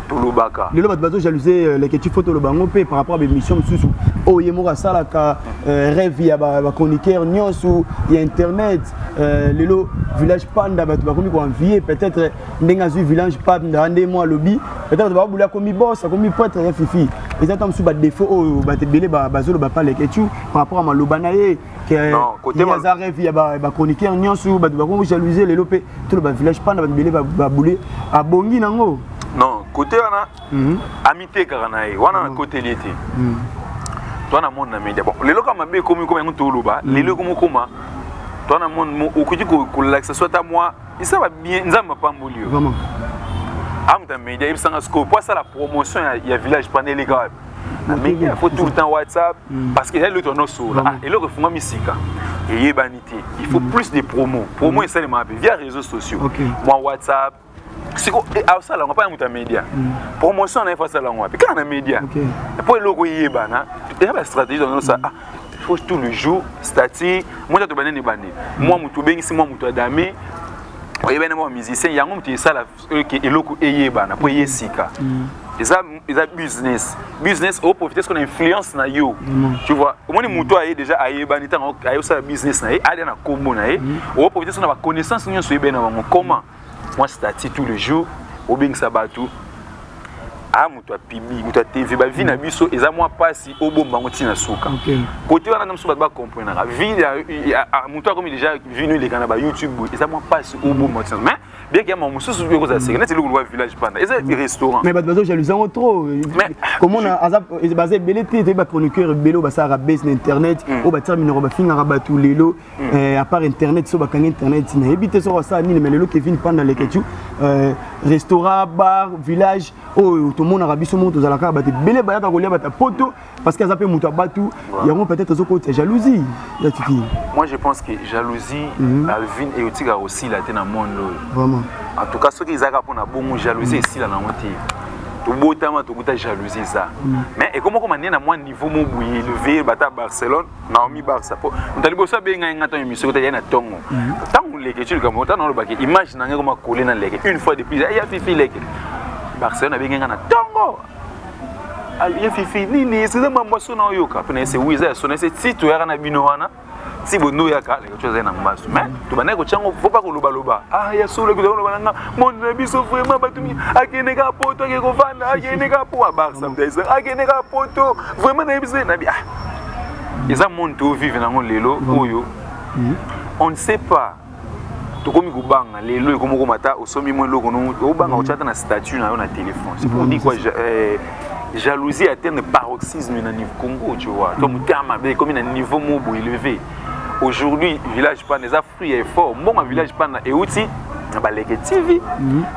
Tolobaka. Le bateau jalousie les que tu photos le bango par rapport à l'émission sous oh yemora sala ka rêve ya ba chroniqueur nyonso ya internet le village panda ba komi ko envier peut-être ndenga zu village panda ande moi lobby peut-être ba boulia komi boss komi pote ya fifi ils attendent sous ba défaut oh ba te belé ba zolo ba parler que tu par rapport à malobana ye que côté ya rêve ya ba chroniqueur nyonso ba komi jalousie le lopé tout le village panda ba belé ba boulé a bongi nango. Non, côté on a amitié caranaï, on a un côté l'été. Toi on a mon média. Bon, les locaux m'abbé comme un toloba, les locaux comme toi on a mon au côté que ça soit à moi, et ça va bien, ça m'a pas moulu. Vraiment. Ah mon média, il s'en a scope. Pour ça la promotion, il y a village pendant les gars. Mais il faut tout le temps WhatsApp parce que l'autre non sur là. Et l'autre faut musique. Et y banité. Il faut plus de promos. Promo et ça les m'appelle via réseaux sociaux. Moi WhatsApp. C'est quoi ça là on pas un média promotion on a fait ça là on a quand on a média pour le logo yebana il y a la stratégie dans ça faut tout le jour statut moi tu banane bané moi mutu bengisi moi mutu adamé oyebana moi musicien yango mutu ça là que le logo yebana pour yesika ça business au profiter ce qu'on influence na yo tu vois au moins mutu a déjà ayebani tant ayo ça business na a na combo na au profiter ce qu'on a connaissance nyonso yebana comment moi statut tous les jours au bing sabatou ah mutu pibi mutu TV ba vie na biso eza moi passi au bomba ngoti na suka côté wana namso ba comprendre la vie mutu comme déjà venu les kana ba YouTube eza moi passi au bomba mais bien qu'il y a mon mususu ko za c'est net le village panda eza restaurant mais bato jalousie trop comment on a basé belete te ba chroniqueur belo ba ça rabes na internet o ba terminer ba finga rabatu lelo à part internet so ba kanga internet na ebité so ça ni mais lelo Kevin panda les ketu restaurant bar village oh tout le monde a rabi sur monte zalaka ba te belé ba ka kolia ba ta poto parce qu'ils appellent mutu batu il y a peut-être zo côté jalousie là tu dis moi je pense que jalousie Alvin et Otiga aussi là dans monde vraiment en tout cas ceux qui zaka pour na bon jalousie ici là na monte tout botama tout ta jalousie ça mais et comment on na moi niveau mo bouiller lever bata Barcelone Naomi Barça pour on tali bossa be nga ngata émission ta yana tongo tant les questions comme autant dans le baquet image na nga comme coller dans les une fois de plus il y a fifi les Barcelone a bien na tongo ali fifi nini c'est ma moisson na yoka pena c'est oui ça sonne c'est titre ya na bino wana si bono ya ka les choses na mbaso mais to banako chango faut pas ko loba loba ah ya solo ko loba nga mon biso vraiment batumi akene ka poto ke ko vanda akene ka po Barça mdeza akene ka poto vraiment na biso na bi ah eza monde to vivre na lelo oyo on ne sait pas to komi kubanga lelo ko moko mata osomi mo loko no obanga ochata na statut na yo na téléphone c'est pour dire quoi jalousie atteint paroxysme na niveau Congo tu vois comme terme comme un niveau mobo élevé aujourd'hui village pan les fruits est fort bon village pan et outil na ba leke TV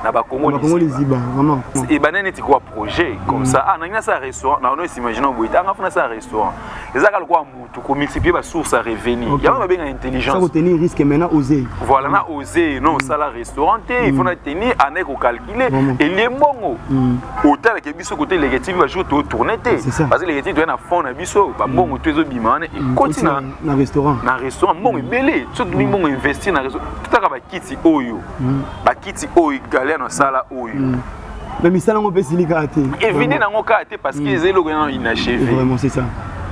na ba Congo les Ziba vraiment et banane ti quoi projet comme ça ah na ça restaurant na on s'imaginons boy ta ngafuna ça restaurant les aka quoi mutu ko multiplier ba source à revenu il y a même bien intelligence ça retenir risque maintenant oser voilà na oser non ça la restaurant il faut na tenir ané ko calculer et les mongo hôtel que biso côté les TV va jouer tourner parce que les TV doit na fond na biso ba mongo tezo bimane et continue na restaurant mongo belé surtout mongo investir na restaurant tout aka ba kiti oyo bakiti oyo galère na sala oyo mais misala ngo pesi likate éviter nango kate parce que zelo ko inachevé vraiment c'est ça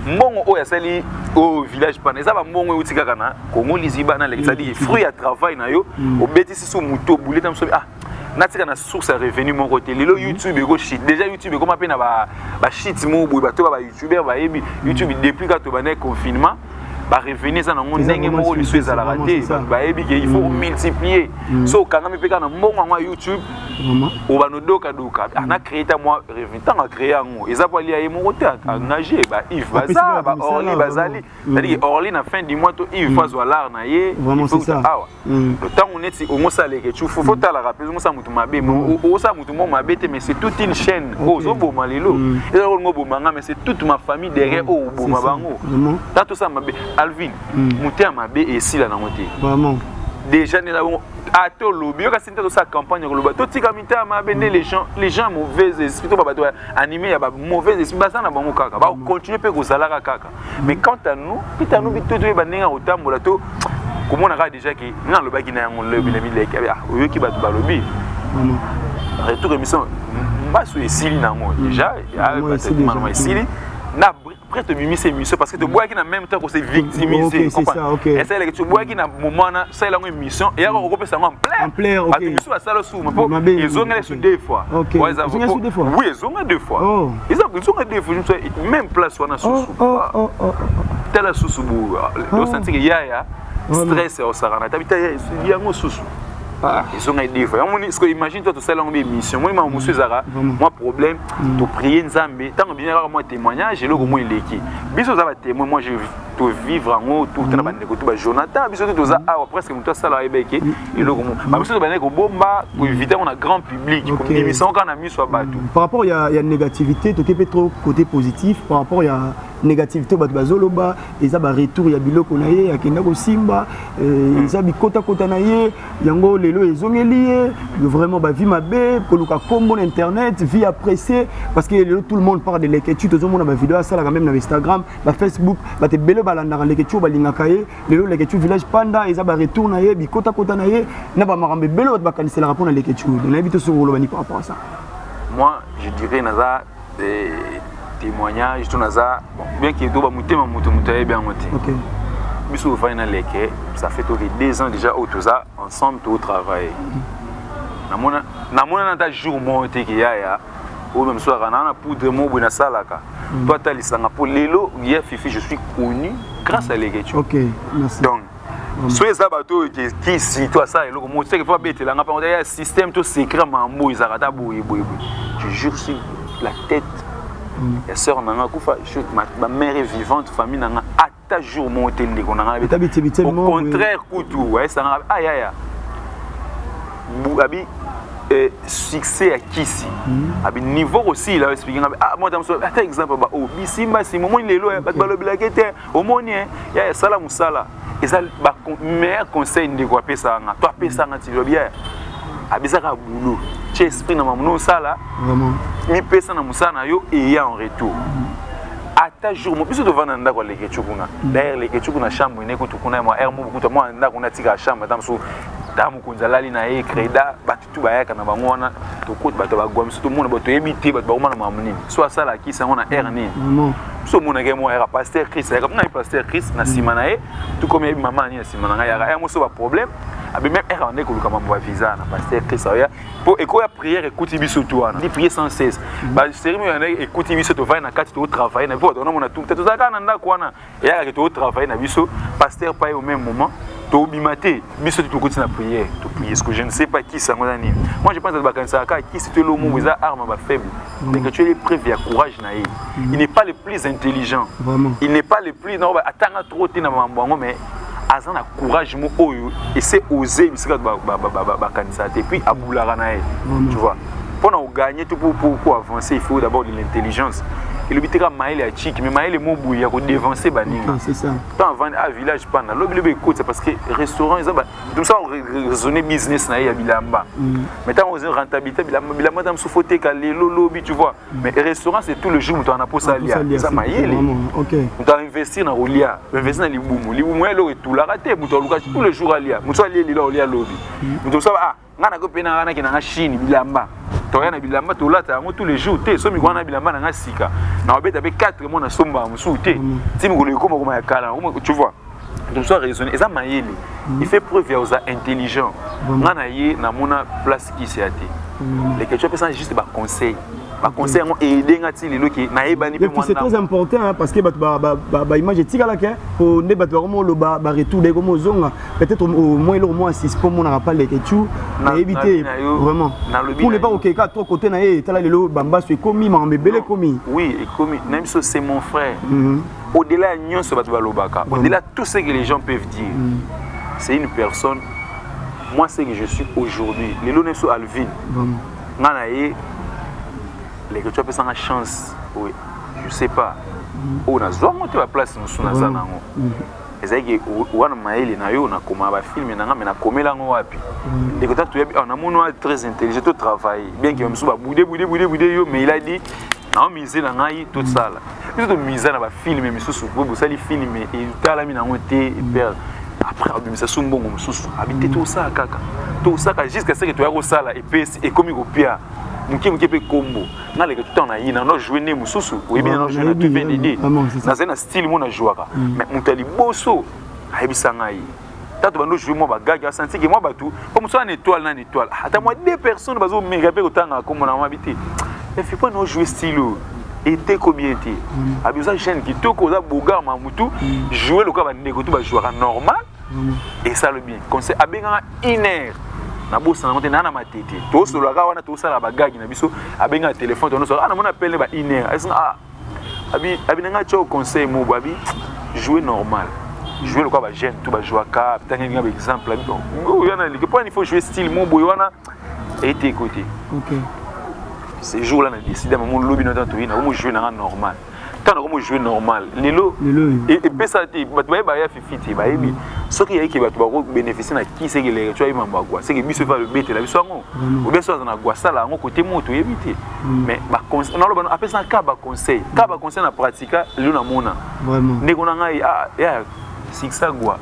mbongo oyo asali au village pana eza ba mbongo oyo tikaka na Congo liziba na l'exali fruit à travail na yo obetisi so muto bouleta mso ah natika na source à revenu mon côté lelo YouTube ego shit déjà YouTube comme appelle na ba shit mo boy bato ba YouTuber ba yebi YouTube depuis ka to ba confinement ba revenir ça na mon ndenge mo li soit la raté ba yebi que il faut multiplier so kanga me peka na mbongo ngwa YouTube o ba no doka ana créer ta moi revenu tant a créer ngo eza pa li ya mo côté engager ba Yves Baza ba Orly Bazali c'est-à-dire Orly na fin du mois to Yves Fazo l'art na ye vraiment c'est ça le temps on est au mo ça les que tu faut ta la rappeler mo ça mutu mabe o ça mutu mo mabe mais c'est toute une chaîne o zo bo malelo et là ngo bo manga mais c'est toute ma famille derrière o bo mabango ta tout ça mabe Alvin muté mabe et si là na moté vraiment déjà nous avons à tout lobby quand c'est dans sa campagne le bateau tika mita ma bende les gens mauvais esprits to bateau animé ya ba mauvais esprits ba ça na bango kaka ba continuer pe ko zalaka kaka mais quant à nous bito to ba ninga otambola to comment on a déjà qui na lo ba ki na yango le bilemi le ka oyo ki bato ba lobby retour émission ba so esili na ngo déjà ya ba esili na prête mimi c'est émission parce que tu bois qui en même temps que c'est victimisé et c'est là que tu bois qui na moment na ça la émission et alors on peut ça en plein parce que émission ça le sous mais ils ont les sous deux fois oui ils ont deux fois ils ont deux fois même place on a sous tel sous le senti que ya stress au sarana tabita il y a un sous ils ont des fois on imagine toi tout ça là en émission moi monsieur Zara moi problème de prier Nzambe tant bien moi témoignage et le moi il est qui biso ça va témoin moi je to vivre en haut tout na bande ko to Jonathan biso to za presque muto ça là ebeke et le moi biso bande ko bomba pour éviter on a grand public comme émission quand on a mis soit bateau par rapport il y a négativité to kepe trop côté positif par rapport il y a négativité bato bazoloba eza ba retour ya biloko na ye akenda ko simba eza bikota kota na ye yango lelo ezongeli vraiment ba vie mabe koluka kombo na internet vie appréciée parce que lelo tout le monde parle de l'écriture tout le monde a ba vidéo ça là quand même na Instagram ba Facebook ba te bele balanda l'écriture balingaka ye lelo l'écriture village panda eza ba retour na ye bikota kota na ye na ba marambe bele ba kanisela rapport na l'écriture on invite sur lobani par rapport à ça moi je dirais naza témoignage tout naza bon bien qu'il doit mutema mutu bien moté OK biso final leke ça fait 2 ans déjà au ça ensemble tout travail namona na ta jour monté ki ya ou même soir na poudre mo bina salaka toi ta lisanga pour lelo ya fifi je suis connu grâce à l'écriture OK merci donc soyez ça bateau qui si toi ça et le mo c'est que faut bête là nga pas un système tout secret mambo izarata boui je jure sur la tête et sœur nanga kufa ma mère est vivante famille nanga ata jour monté ndeko nanga au contraire kutu ouais ça aïe abi succès à Kisi abi niveau aussi là expliquer moi dans un exemple ba o bisimba si moment lelo ba balobila kete au moni ya sala musala et ça ba meilleur conseil ndeko apesa nga toi apesa nga ti bien abisaka boulot tu esprit na mamuno sala vraiment mi pesa na musana yo et ya en retour ata jour mo biso devant nda ko leke chukuna d'ailleurs leke chukuna chambre ne ko tukuna moi er mo bukuta moi nda ko na tika chambre tam so damu kunzalali na e kreda batutu bayaka na bango wana to ko bato ba gwa so mona bato ebiti bato ba mona mamuni so sala ki sa ngona er ni so mona ke mo era pasteur Christ ya na pasteur Christ na simana e tout comme maman ni na simana ya er mo so ba problème abi même er on est ko kama mo visa na pasteur Christ ya pour éco ya prière écoute biso to wana di prier sans cesse ba cérémonie na écoute biso to va na kati to travailler na poto na mona tout to za kana nda kwana ya ka to travailler na biso pasteur pas au même moment to bimate biso to continue na prière to prier ce que je ne sais pas qui ça ngona nini moi je pense que bakanisa ka qui c'est le mot za arme ba faible mais que tu es preuve ya courage na ye il n'est pas le plus intelligent vraiment il n'est pas le plus non atanga trop tina mambo mais azan na courage mo oyo et c'est oser bisika bakanisa et puis abulaka na ye tu vois pour gagner tout pour avancer il faut d'abord de l'intelligence et le bitera maïle à chic mais maïle mo bouya ko dévancer baninga c'est ça tant vendre à village pana lobi écoute parce que restaurant ils ont comme ça on raisonner business na ya bilamba mais tant on rentabilité bilamba tam soufoté ka lobby tu vois mais restaurant c'est tout le jour on a pour ça lia ça maïle OK on doit investir dans rolia investir dans libumu là tout la raté muto luka tout le jour alia muto alia lila lobby muto ça ngana ko pena ngana kina chine bilamba toya na bilamba tolata yango tous les jours te so mi kwana bilamba na sika na obeta be 4 mois na somba musu te ti mi ko le koma ya kala tu vois donc ça raisonner et ça maïle il fait preuve ya oza intelligent ngana ye na mona place qui c'est até les questions personnes juste ba conseil ba conseil on aider ngati lelo ki na ebani pe moi c'est très important parce que ba image etika ke pour ne bato vraiment le ba retour de comme zonga peut-être au moins le moins 6 pour mon rappel les questions na éviter vraiment pour ne pas OK ka trop côté na e tala lelo bamba so komi mambe bele komi oui et komi même si c'est mon frère au-delà nyonso bato balobaka au-delà tout ce que les gens peuvent dire c'est une personne moi c'est que je suis aujourd'hui lelo neso Alvin ngana ye les que tu as fait sans chance oui je sais pas on a besoin monter la place nous sous nazanango ezaki wana maeli na yo na koma ba film na ngame na komela ngo wapi ndeko tatu yabi na mono très intelligent to travailler bien que même so ba boudé yo mais il a dit na mise na ngai tout ça là tout mise na ba film mais so bo sali film et tala mi na ngote père après abimisa sumbongo mususu habité tout ça kaka jusqu'à ce que tu as ça là et comme kopia muke pe combo na le tout en aïna no jouer ne mususu oui bien no jouer na tu viens d'aider na style mon na jouaka mais mutali bosso ayebisa ngai tato bando jouer moi bagaga senti que moi batu comme ça en étoile na étoile ata moi deux personnes bazo me rappeler autant comme on a habité et fait pas no jouer style était combien était abisa chaîne qui to ko za bogar mamutu jouer le quoi ndeko tu ba jouer normal et ça le bien conseil abenga 1 heure na bosa na monte na matete to solo ka wana to sala bagagi na biso abenga téléphone to no solo na mona appelle ba 1 heure abi nanga cho conseil mo babi jouer normal jouer le quoi ba jeune tout ba jouer ka peut-être un exemple abi donc yana il faut jouer style mo boy wana et tes côtés OK ces jours là na décider mon lobby no tanto ina mo jouer na normal tant comme jouer normal lelo et pesa ti bato ba ya fifiti ba yebi soki ya ki bato ba ko bénéficier na ki c'est que les tu as mamba quoi c'est que biso fa le bete la biso ngo ou bien so na gwa sala ngo côté moto yebite mais ba conseil na lo ba apesa ka ba conseil na pratika le na mona vraiment ndeko na ngai ya siksa gwa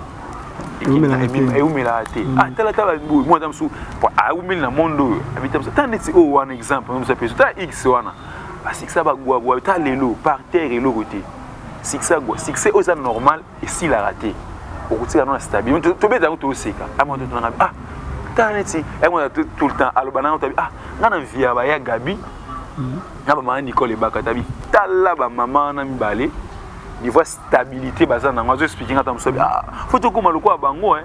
et umela ate tala moi tamsu umela na mondo habita tant c'est un exemple nous ça peut ça x wana parce que ça va gwa ta lelo par terre et le côté si ça gwa si c'est aux normal et s'il a raté au côté là non stable to beta to seka amon to na ta neti et moi tout le temps alobana to ngana via ba ya gabi na ba ma Nicole Baka tabi tala ba maman na mibale niveau stabilité baza na moi je expliquer ngata musobi faut to kuma lokwa bango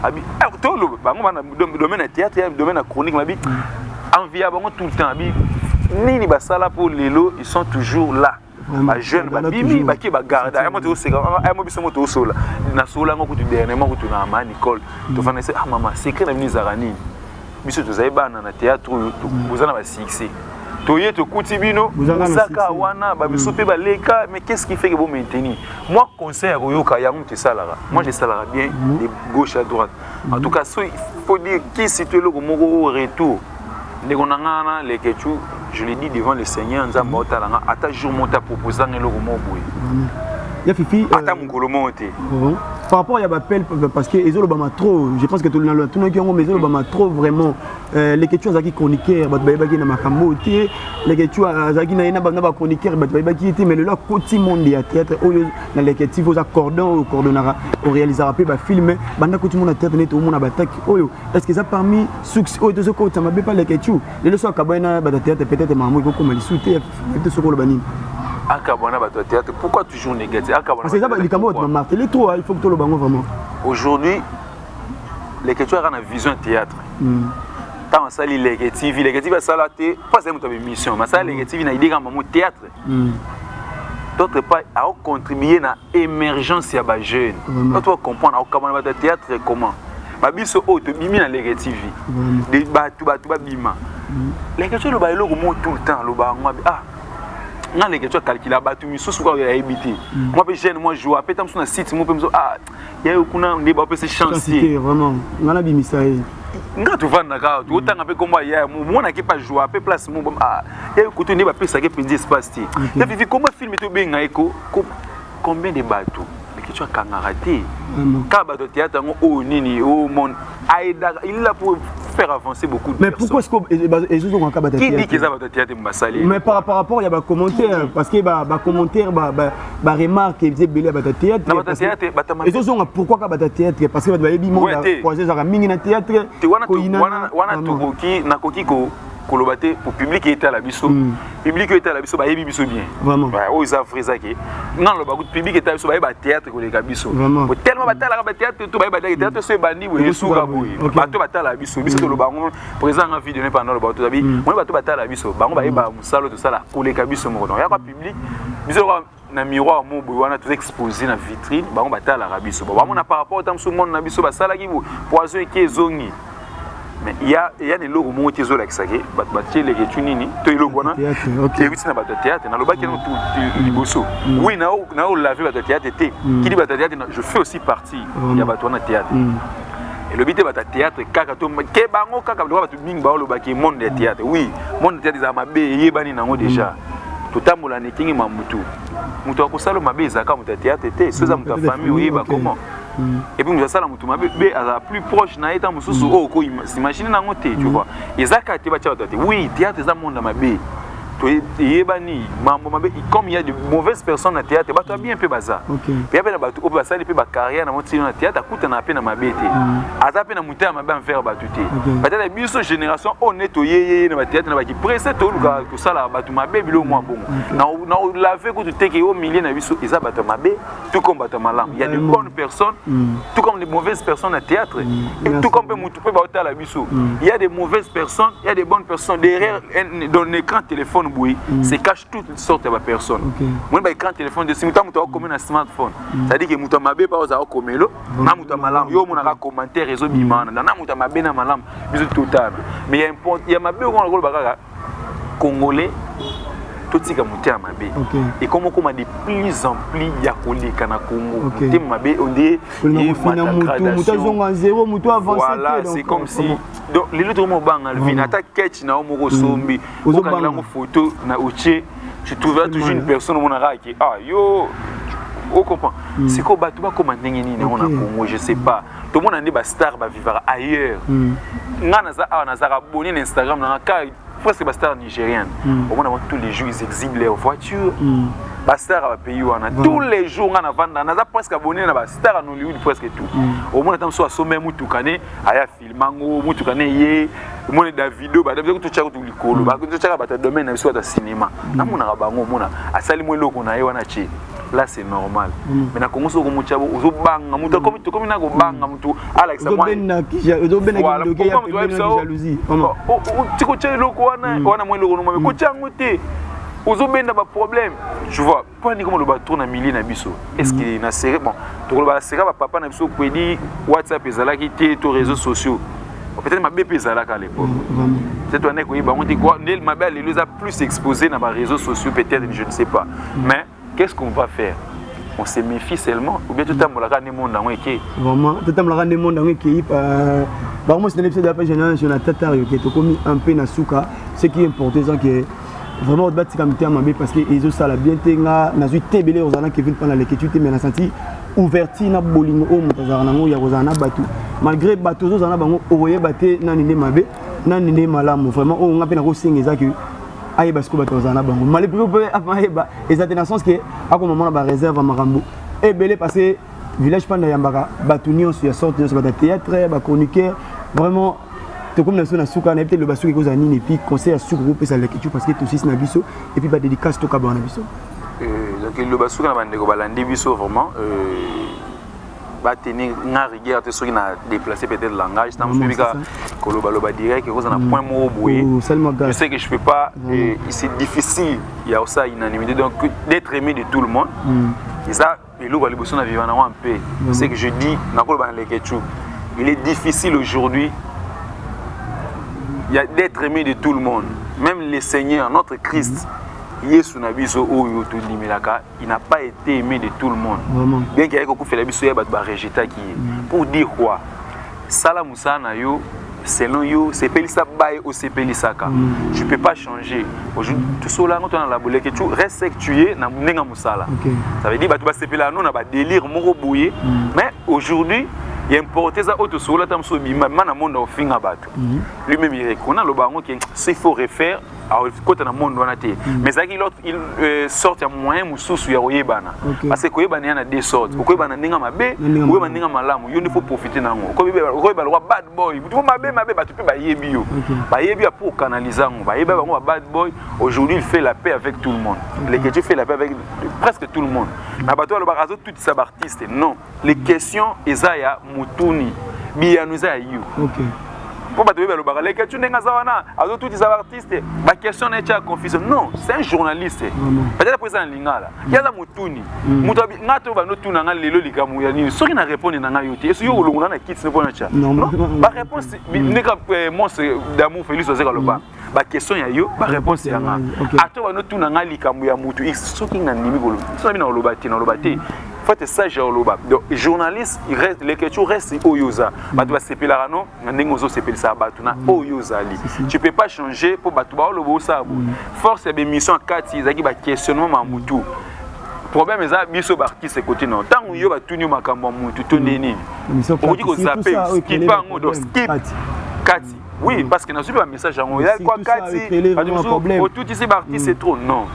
abi to lo bango na domaine théâtre domaine chronique mabi en via bango tout le temps abi nini basala pour lelo ils sont toujours là ba jeune ba bimi ba ki ba garda ay mo to seka ay mo biso mo to sola na sola ngo kutu dernièrement kutu na ma Nicole to fana se maman secret na minizarani biso to zaibana na théâtre to bozana ba succès to yeto kuti bino zaka wana ba biso pe ba leka mais qu'est-ce qui fait que vous maintenir moi conseil yoka ya mute salara moi je salara bien de gauche à droite en tout cas il faut dire qui situe le au retour ndekona les kechu je l'ai dit devant le Seigneur nzamba otalanga ata jour monta proposant le romo boy ya fifi ata mukolo monte par rapport à l'appel parce que ezolo bama trop je pense que tout le tout qui ont mais ezolo bama trop vraiment les kechu azaki chroniqueur bat bayaki na makambo te les kechu azaki na ba chroniqueur bat bayaki te mais le là côté monde ya théâtre na les kechu vos accordants au coordonnara au réalisateur pe ba filmer banda côté monde théâtre net au monde bataki oyo est-ce que ça parmi succès oyo to ko tama be pas les kechu les so akabana ba théâtre peut-être maman ko comme les souter peut-être so ko le bani akabana ba théâtre pourquoi toujours négatif akabana parce que ça les camots m'a martelé trop il faut que tout le bango vraiment aujourd'hui les kechu a une vision théâtre tant ça les TV ça la té pas c'est une mission mais ça les TV na idée comme théâtre d'autre part a contribuer na émergence ya ba jeune toi comprendre akabana ba théâtre comment ba biso auto bimi na les TV de ba ba bima les kechu le ba lo tout le temps lo ba nga les kechu calculer ba tu miso suka ya habiter moi jeune moi joue après tam sur site moi penso ya kuna ndeba pe se chantier vraiment ngana bimisa nga tu vanda ka tu otanga pe komba ya mona ki pas jouer après place mo ya kutu ndeba pe ça ke pendi espace ti ya vivi comment film to benga eko combien de bateaux les kechu kangaraté ka ba de théâtre ngo nini au monde aida il a pour faire avancer beaucoup de mais pourquoi est-ce que ils ont encore battu qui dit qu'ils ont battu Mbassali mais par rapport il y a des commentaires parce que bah commentaires bah remarque ils disaient belé battu théâtre ils ont pourquoi pas battu théâtre parce que bah yebi monde croiser ça mingi na théâtre wana tokoki na kokiko kolobate pour public était à la biso public était à la biso ba yebi biso bien vraiment o isa frisaki non le bagut public était biso ba théâtre ko les biso tellement batala ba théâtre to ba théâtre so bandi bo yesu ga boy bato batala biso biso to lo bango présent en vidéo pendant le bato tabi moi bato batala biso bango ba musalo to sala ko les biso mo ya ko public biso na miroir mo boy wana to exposer na vitrine bango batala biso ba mona par rapport tam so monde na biso ba sala ki poison ki ezongi mais il y a des logos qui sont là qui sont les tu nini tu es logo na tu es na bateau théâtre na loba qui est tout liboso oui na laver bateau théâtre qui dit bateau théâtre je fais aussi partie il y a bateau na théâtre et le but bateau théâtre kaka to ke bango kaka bateau bing ba loba qui monde de théâtre oui monde de théâtre za mabe yebani nango déjà totambola nekingi mamutu mutu akosala mabe ezaka mutu théâtre te soza mutu famille oyeba comment et puis nous avons mutu mabe à plus proche na eta mususu o ko imagine nango te tu vois ezaka te ba théâtre oui théâtre za monde mabe to yebani mambo mabe comme il y a de mauvaises personnes na théâtre ba to bien peu baza puis après na ba to ba sali pe ba carrière na moti na théâtre akuta na pe na mabe te aza pe na mutu mabe en faire ba tout te peut-être biso génération honnête yeye na ba théâtre na ba ki pressé to luka ko sala ba to mabe bilo moi bon na laver ko te ke au milieu na biso eza ba to mabe tout comme ba to malam il y a de bonnes personnes tout comme de mauvaises personnes na théâtre et tout comme pe mutu pe ba ta la biso il y a des mauvaises personnes il y a des bonnes personnes derrière dans l'écran téléphone c'est cache toutes sortes de personnes. Moi, quand téléphone de si muta muta comme un smartphone, ça dit que muta mabe pas osa comme lo, na muta malam yo mon aka commentaire réseau bimana, na muta mabe na malam, biso total. Mais il y a mabe on le bagara congolais tout tika muta mabe. Et comment de plus en plus ya koleka na Congo. Muta mabe on dit muta zonga zéro muta avancé. Voilà, c'est comme si donc les autres mots bang alvin attaque catch na omoko sombi quand la photo na oche tu trouveras toujours une personne mon ara qui yo on comprend c'est quoi bato ba comme ndenge nini on a Congo je sais pas tout le monde andi ba star ba vivre ailleurs ngana za na za abonné na Instagram na ka presque ba star nigérienne au moins tous les jours ils exhibent leur voiture Bastar à pays tous les jours on a vendu on a presque abonné na Bastar en Hollywood presque tout au moins on soit sommet mutukane aya filmango mutukane ye mon Davido ba Davido tout chako tout likolo ba tout chaka ba ta domaine na soit cinéma na mona bango mona asali mo loko na ye wana chi là c'est normal mais na Congo so ko muchabo uzo banga mutu comme na go banga mutu Alex moi zo bena ki ya jalousie tiko che loko wana mo loko no mais ko chango te Ozobenda ba problème. Je vois. Pas ni comment le bateau na milieu na biso. Est-ce qu'il na serré bon. To le ba serré ba papa na biso ko di WhatsApp ezala ki te to réseaux sociaux. Peut-être ma BP ezala à l'époque. C'est toi nek oui ba on dit quoi Nel ma belle les a plus exposé dans les réseaux sociaux peut-être je ne sais pas. Mais qu'est-ce qu'on va faire? On se méfie seulement ou bien tout le monde ne monde dans qui vraiment tout le monde ne monde dans qui par moi c'est l'épisode d'après génération Tata qui est commis un peu na souka ce qui est important c'est que vraiment bâti comme terme parce que ils ont ça la bien tenga na zu tebele ozana qui viennent pendant l'écriture mais na senti ouverture na bolingo o mutazana nango ya kozana batu malgré batu ozana bango oye baté na ninde mabe na ninde malamu vraiment o ngape na ko singeza que aye basko batu ozana bango malgré peu amayeba ezate na sens que à comme moment na ba réserve makambo et belé parce village panda yambaka batu nyonso ya sorte de théâtre ba chroniqueur vraiment comme nous sommes souka, peut-être le basso qui cause et puis conseil à sous groupe ça l'écriture parce que tout aussi na biso et puis ba dédicace to kabana biso. Donc le basso na bande ko balandi biso vraiment ba tenir na rigueur te soki na déplacer peut-être le langage tam subika ko loba direct ko na point mo boye. Je sais que je peux pas c'est difficile il y a ça unanimité donc d'être aimé de tout le monde. Et ça le loba le basso na vivre en paix. C'est que je dis na ko ba l'écriture. Il est difficile aujourd'hui d'être aimé de tout le monde. Même le Seigneur, notre Christ, il n'a pas été aimé de tout le monde. Bien qu'il y ait beaucoup fait la biso, il y a rejeté qui pour dire quoi Salamoussana yo, selon yo, c'est Pelissa Baye ou c'est Pelissaka. Je ne peux pas changer. Aujourd'hui, tout cela, quand on a la boule, que tu restes que tu es, na munenga musala. Ça veut dire que tu vas se faire là, nous on a pas délire, moro bouillé. Mais aujourd'hui, il y a importé ça autre sur la table sur bima mana monde au fin abattu lui-même il reconnaît le baron qui s'il faut refaire à côté dans monde on a été mais ça qu'il il sort un moyen mususu ya oyebana parce que oyebana yana deux sortes oyebana ninga mabe oyebana ninga malamu il faut profiter nango ko oyebana wa bad boy tu mabe ba tu peux ba yebi yo ba yebi pour canaliser ngo ba yebi ba bad boy aujourd'hui il fait la paix avec tout le monde les que tu fais la paix avec presque tout le monde na bato le barazo tout ça artiste non les questions ezaya mutuni bianuza yu Pour battre le barrel, que tu n'es pas à tous les artistes. Ma question n'est pas confusion. Non, c'est un journaliste. Peut-être que c'est un lingala. Il y a des moutoni. Moutabi, n'ato va nous tourner dans les lolis comme il y a ni. Ceux qui n'ont répondu dans la yoté. Est-ce que vous l'on a quitté ce point là? Non. Ma réponse, n'est pas moi c'est d'amour Félix Ozeka Loba. Ma question est yo. Ma réponse est là. Ato va nous tourner dans les comme il y a moutou. Ceux qui n'ont ni golo. Ceux qui n'ont lobati, n'ont lobati. Faut être sage au loba. Donc journaliste, il reste l'écriture reste au yosa. Bah tu vas séparer là non, n'engozo séparer ça bah tu na au yosa li. Tu peux pas changer pour bah tu vas au lobo ça. Force et mission 4 ils ont ba questionnement mamutu. Problème est ça biso barki c'est côté non. Tant yo ba tuni makambo mutu to nini. On dit que ça paye skip pas ngo skip. Kati. Oui, parce que n'a pas un message en il y a quoi Kati. Au tout ici barki c'est trop non.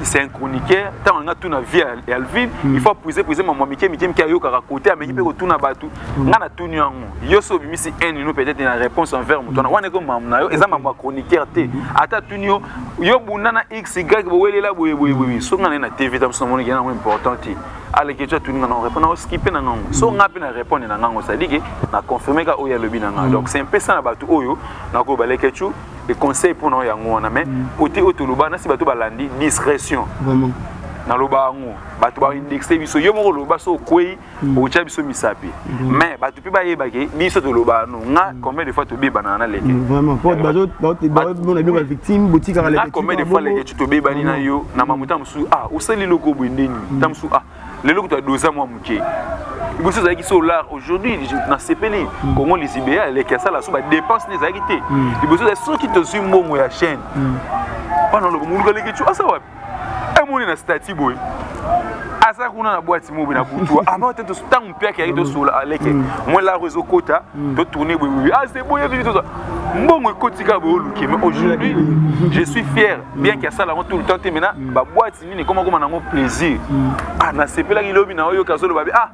C'est un chroniqueur, tant on a tout na vie et Alvin, il faut poser mon mike qui a eu à côté, mais il peut retourner à Batou. On a tout nu en yo so bimisi un peut-être une réponse envers moi. On est comme mamna yo, et ça ma chroniqueur té. Ata tout nu yo bunana x y boele la oui. So ngana na TV tam so mon qui est important té. Ale que tu as tout nu on répond on skipper na ngango. So ngapi na répondre na ngango ça dit que na confirmer ka oya lobi na ngango. Donc c'est un peu ça na Batou oyo na ko baleke tu. Les conseils pour nous, mais côté autoloba, si bateau balandi discrétion. Vraiment. Dans le bas, bateau ba indexé biso yo mo loba so kwei o cha biso misapi. Mais bateau pi ba yebake biso to loba no nga combien de fois to beba na leke. Vraiment. Pour bateau on a bien victime boutique à la combien de fois leke tu to beba ni na yo na mamuta musu useli loko bwendeni. Tamsu le loko to doza moi muke. Vous savez qui sont là aujourd'hui, dans ces pays, comment les Ibéa, les Kassas, la soupe dépense les agité. Vous savez ceux qui te suivent mon la chaîne. Pendant le moment où les gens, ah ça va. Un monde na statut boy. Ah ça qu'on a na boîte mobile na boutou. Ah mais tu tant un père qui arrive sur la leke. Moi la réseau quota, de tourner oui. Ah c'est boy tout ça. Bon moi kotika boluki mais aujourd'hui je suis fier bien qu'il y a ça là tout le temps maintenant ba boîte ni comment na mon plaisir. Ah na c'est là qui lobi na yo kasolo babi ah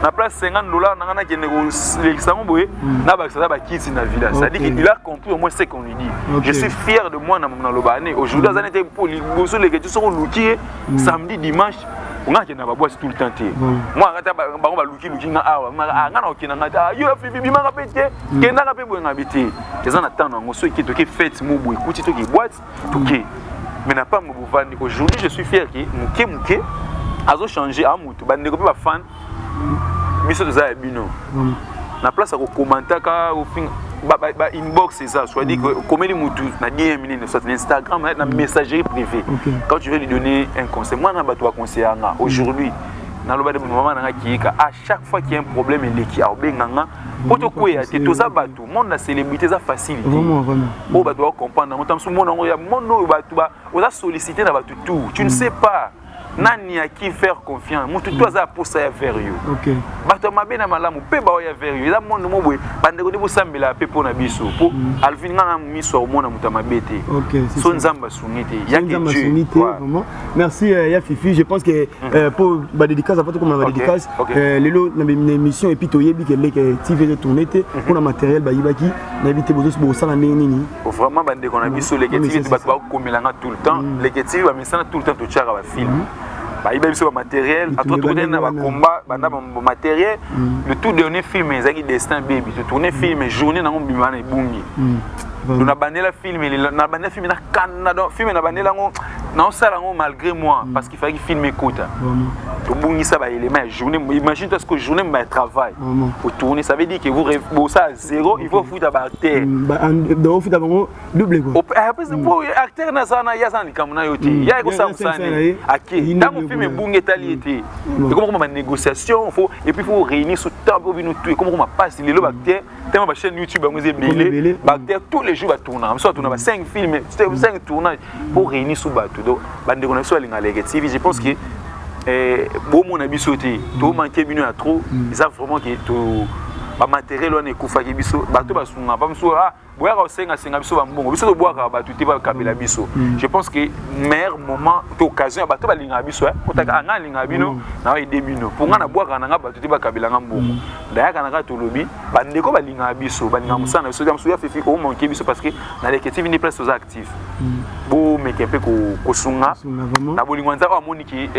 na place $50 nangana qui négocier boye na ba ça ba kiti na villa ça dit qu'il a compris au moins ce qu'on lui dit. Je suis fier de moi na lobane aujourd'hui ça n'était pour les bosso les que tu sont luki samedi dimanche on a qui na ba boîte tout le temps moi ngata ba ba luki nga awa ngana okina ngata yo fifi bima kapete kenda kape boye ngabiti les en attendant ngo so qui to ki fête mo boye kuti to ki boîte to ki mais n'a pas mo bovandi aujourd'hui je suis fier que muke azo changer à mutu ba ndeko ba fan biso to za bino na place à commenter ka au fin ba inbox c'est ça soit dit que comme les mutu na DM ni sur Instagram na messagerie privée quand tu veux lui donner un conseil moi na ba toi conseiller nga aujourd'hui na loba de maman na kiika à chaque fois qu'il y a un problème eleki a obenganga poto kwea te to za batu monde la célébrité za facilité vraiment o ba doit comprendre on tamsu monde ngo ya monde batu ba o za solliciter na batu tout tu ne sais pas nani à qui faire confiance mutu toi za pour ça vers you OK bato mabena malamu pe ba ya vers you la monde mo boy bande ko de bosambela pe pona biso po alvin ngana miso mona mutamabete OK son nzamba sunite ya que Dieu vraiment merci ya Fifi je pense que pour ba dédicace à pas comme la dédicace lelo na émission et puis toyebi que les TV de tourner pour le matériel ba yibaki na éviter bozo bo sala nini vraiment bande ko na biso les TV ba komelanga tout le temps les TV ba mesana tout le temps to chara ba film bah il y a un matériel à toi tourner dans un combat bah dans matériel le tout dernier film ezaki destin baby tu tourner film journée dans un bimana ebungi on a banné la film na banné film na Canada film na banné la ngo na osala ngo malgré moi parce qu'il fallait film écoute to bungi ça ba élément journée imagine toi ce que journée ba travail pour tourner ça veut dire que vous ça à zéro il faut foutre à terre donc foutre bango double quoi après c'est pour acteur na ça na ya ça ni kamuna yoti ya ko ça usani aki dans le film bungi taliété et comment ma négociation faut et puis faut réunir sur table pour nous tout comment on passe les acteurs tellement ma chaîne YouTube on est belé acteurs tous les jours va tourner soit on a 5 films 5 tournages pour réunir sous bateau donc bande connexion à l'ingalé TV je pense que bon mon abisoté tout manquer bino à trop ils savent vraiment que tout ba matériel on est kufa ki biso bateau ba sunga ba mso boya ka senga biso ba mbongo biso to boya ka bateau te ba kabela biso je pense que meilleur moment d'occasion bateau ba linga biso kotaka anga linga bino na wa debino pour nga na boya ka nga bateau te ba kabela nga mbongo daya ka na to lobi ba ndeko ba linga biso ba linga musana biso ya Fifi au manquer biso parce que na les TV ni place aux actifs bo meke pe ko sunga na bolingo nza wa moni ki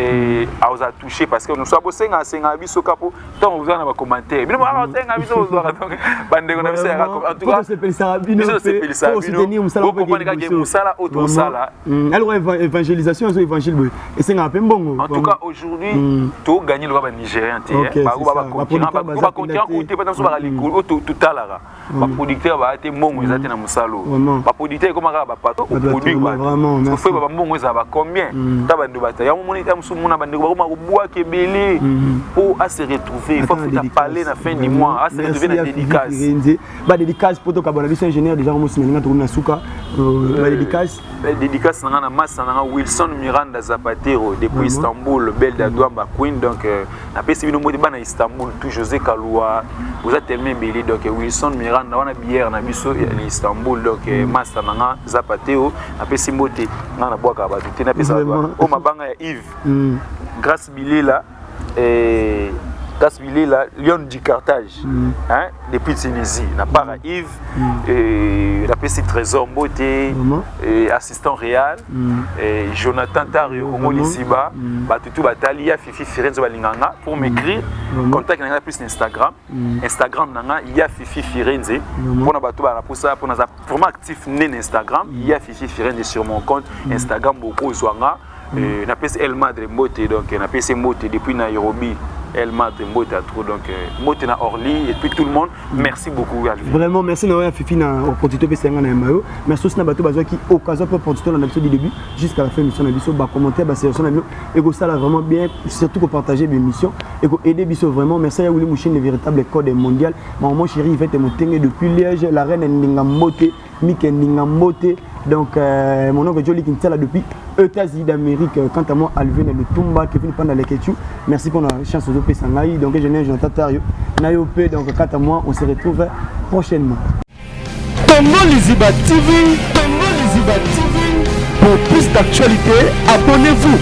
a osa toucher parce que nous sommes senga biso kapo tant vous en ba commentaire bino ba senga biso osa donc bande ko na biso en tout cas c'est pelisa bino pour soutenir musala ko ko ka musala auto sala alors évangélisation et évangile et senga pe mbongo en tout cas aujourd'hui to gagner le ba nigérien te ba ba continuer côté pas dans so ba likolo tout talara ba producteur ba te mbongo ezate na musalo ba producteur comme ba pato produit ba vraiment faut ba mbongo za ba combien ta bande bata ya moni ta musumuna bande ba ko bois kebele pour à se retrouver il faut parler na fin du mois à se retrouver na dédicace ba dédicace pour to kabona biso ingénieur déjà mo simelinga to na suka ba dédicace na massa na Wilson Miranda Zapatero depuis Istanbul belle d'Adouamba Queen donc na pesi bino modi bana Istanbul tout José Kaloua vous êtes tellement belé donc Wilson Miranda wana bière na biso Istanbul donc massa na Zapatero na pesi mbote na boaka ba tout na pesa o mabanga ya Yves grâce Bilela Lion du Carthage hein depuis Tunisie na para Yves la PC Trésor Mboté assistant réel Jonathan Tario Omoli Siba batutu batali ya Fifi Firenze balinganga pour m'écrire contact na plus Instagram nanga ya Fifi Firenze pour na batu ba posa pour na vraiment actif nen Instagram ya Fifi Firenze sur mon compte Instagram beaucoup zwanga na PC El Madre Mboté donc na PC Mboté depuis Nairobi Elle m'a demandé trop donc Motena Orly et puis tout le monde merci beaucoup Alvin. Vraiment merci na Fifi na opportunité pe senga na mayo merci aussi na bato bazo qui occasion pour opportunité dans l'épisode du début jusqu'à la fin de l'émission na biso ba commenter ba sélection na biso et que ça là vraiment bien surtout pour partager mes missions et que aider biso vraiment merci à Willy Mouchine le véritable code mondial maman chérie Yvette Motenge depuis Liège la reine Ndingambote Mike Ndingambote donc mon oncle Jolie qui là depuis États-Unis d'Amérique quant à moi Alvin le Tumba qui vient pendant les questions merci pour la chance de Pessangaï donc je n'ai Jonathan Tario Nayope donc quant à moi on se retrouve prochainement. Tongo Liziba TV pour plus d'actualités abonnez-vous.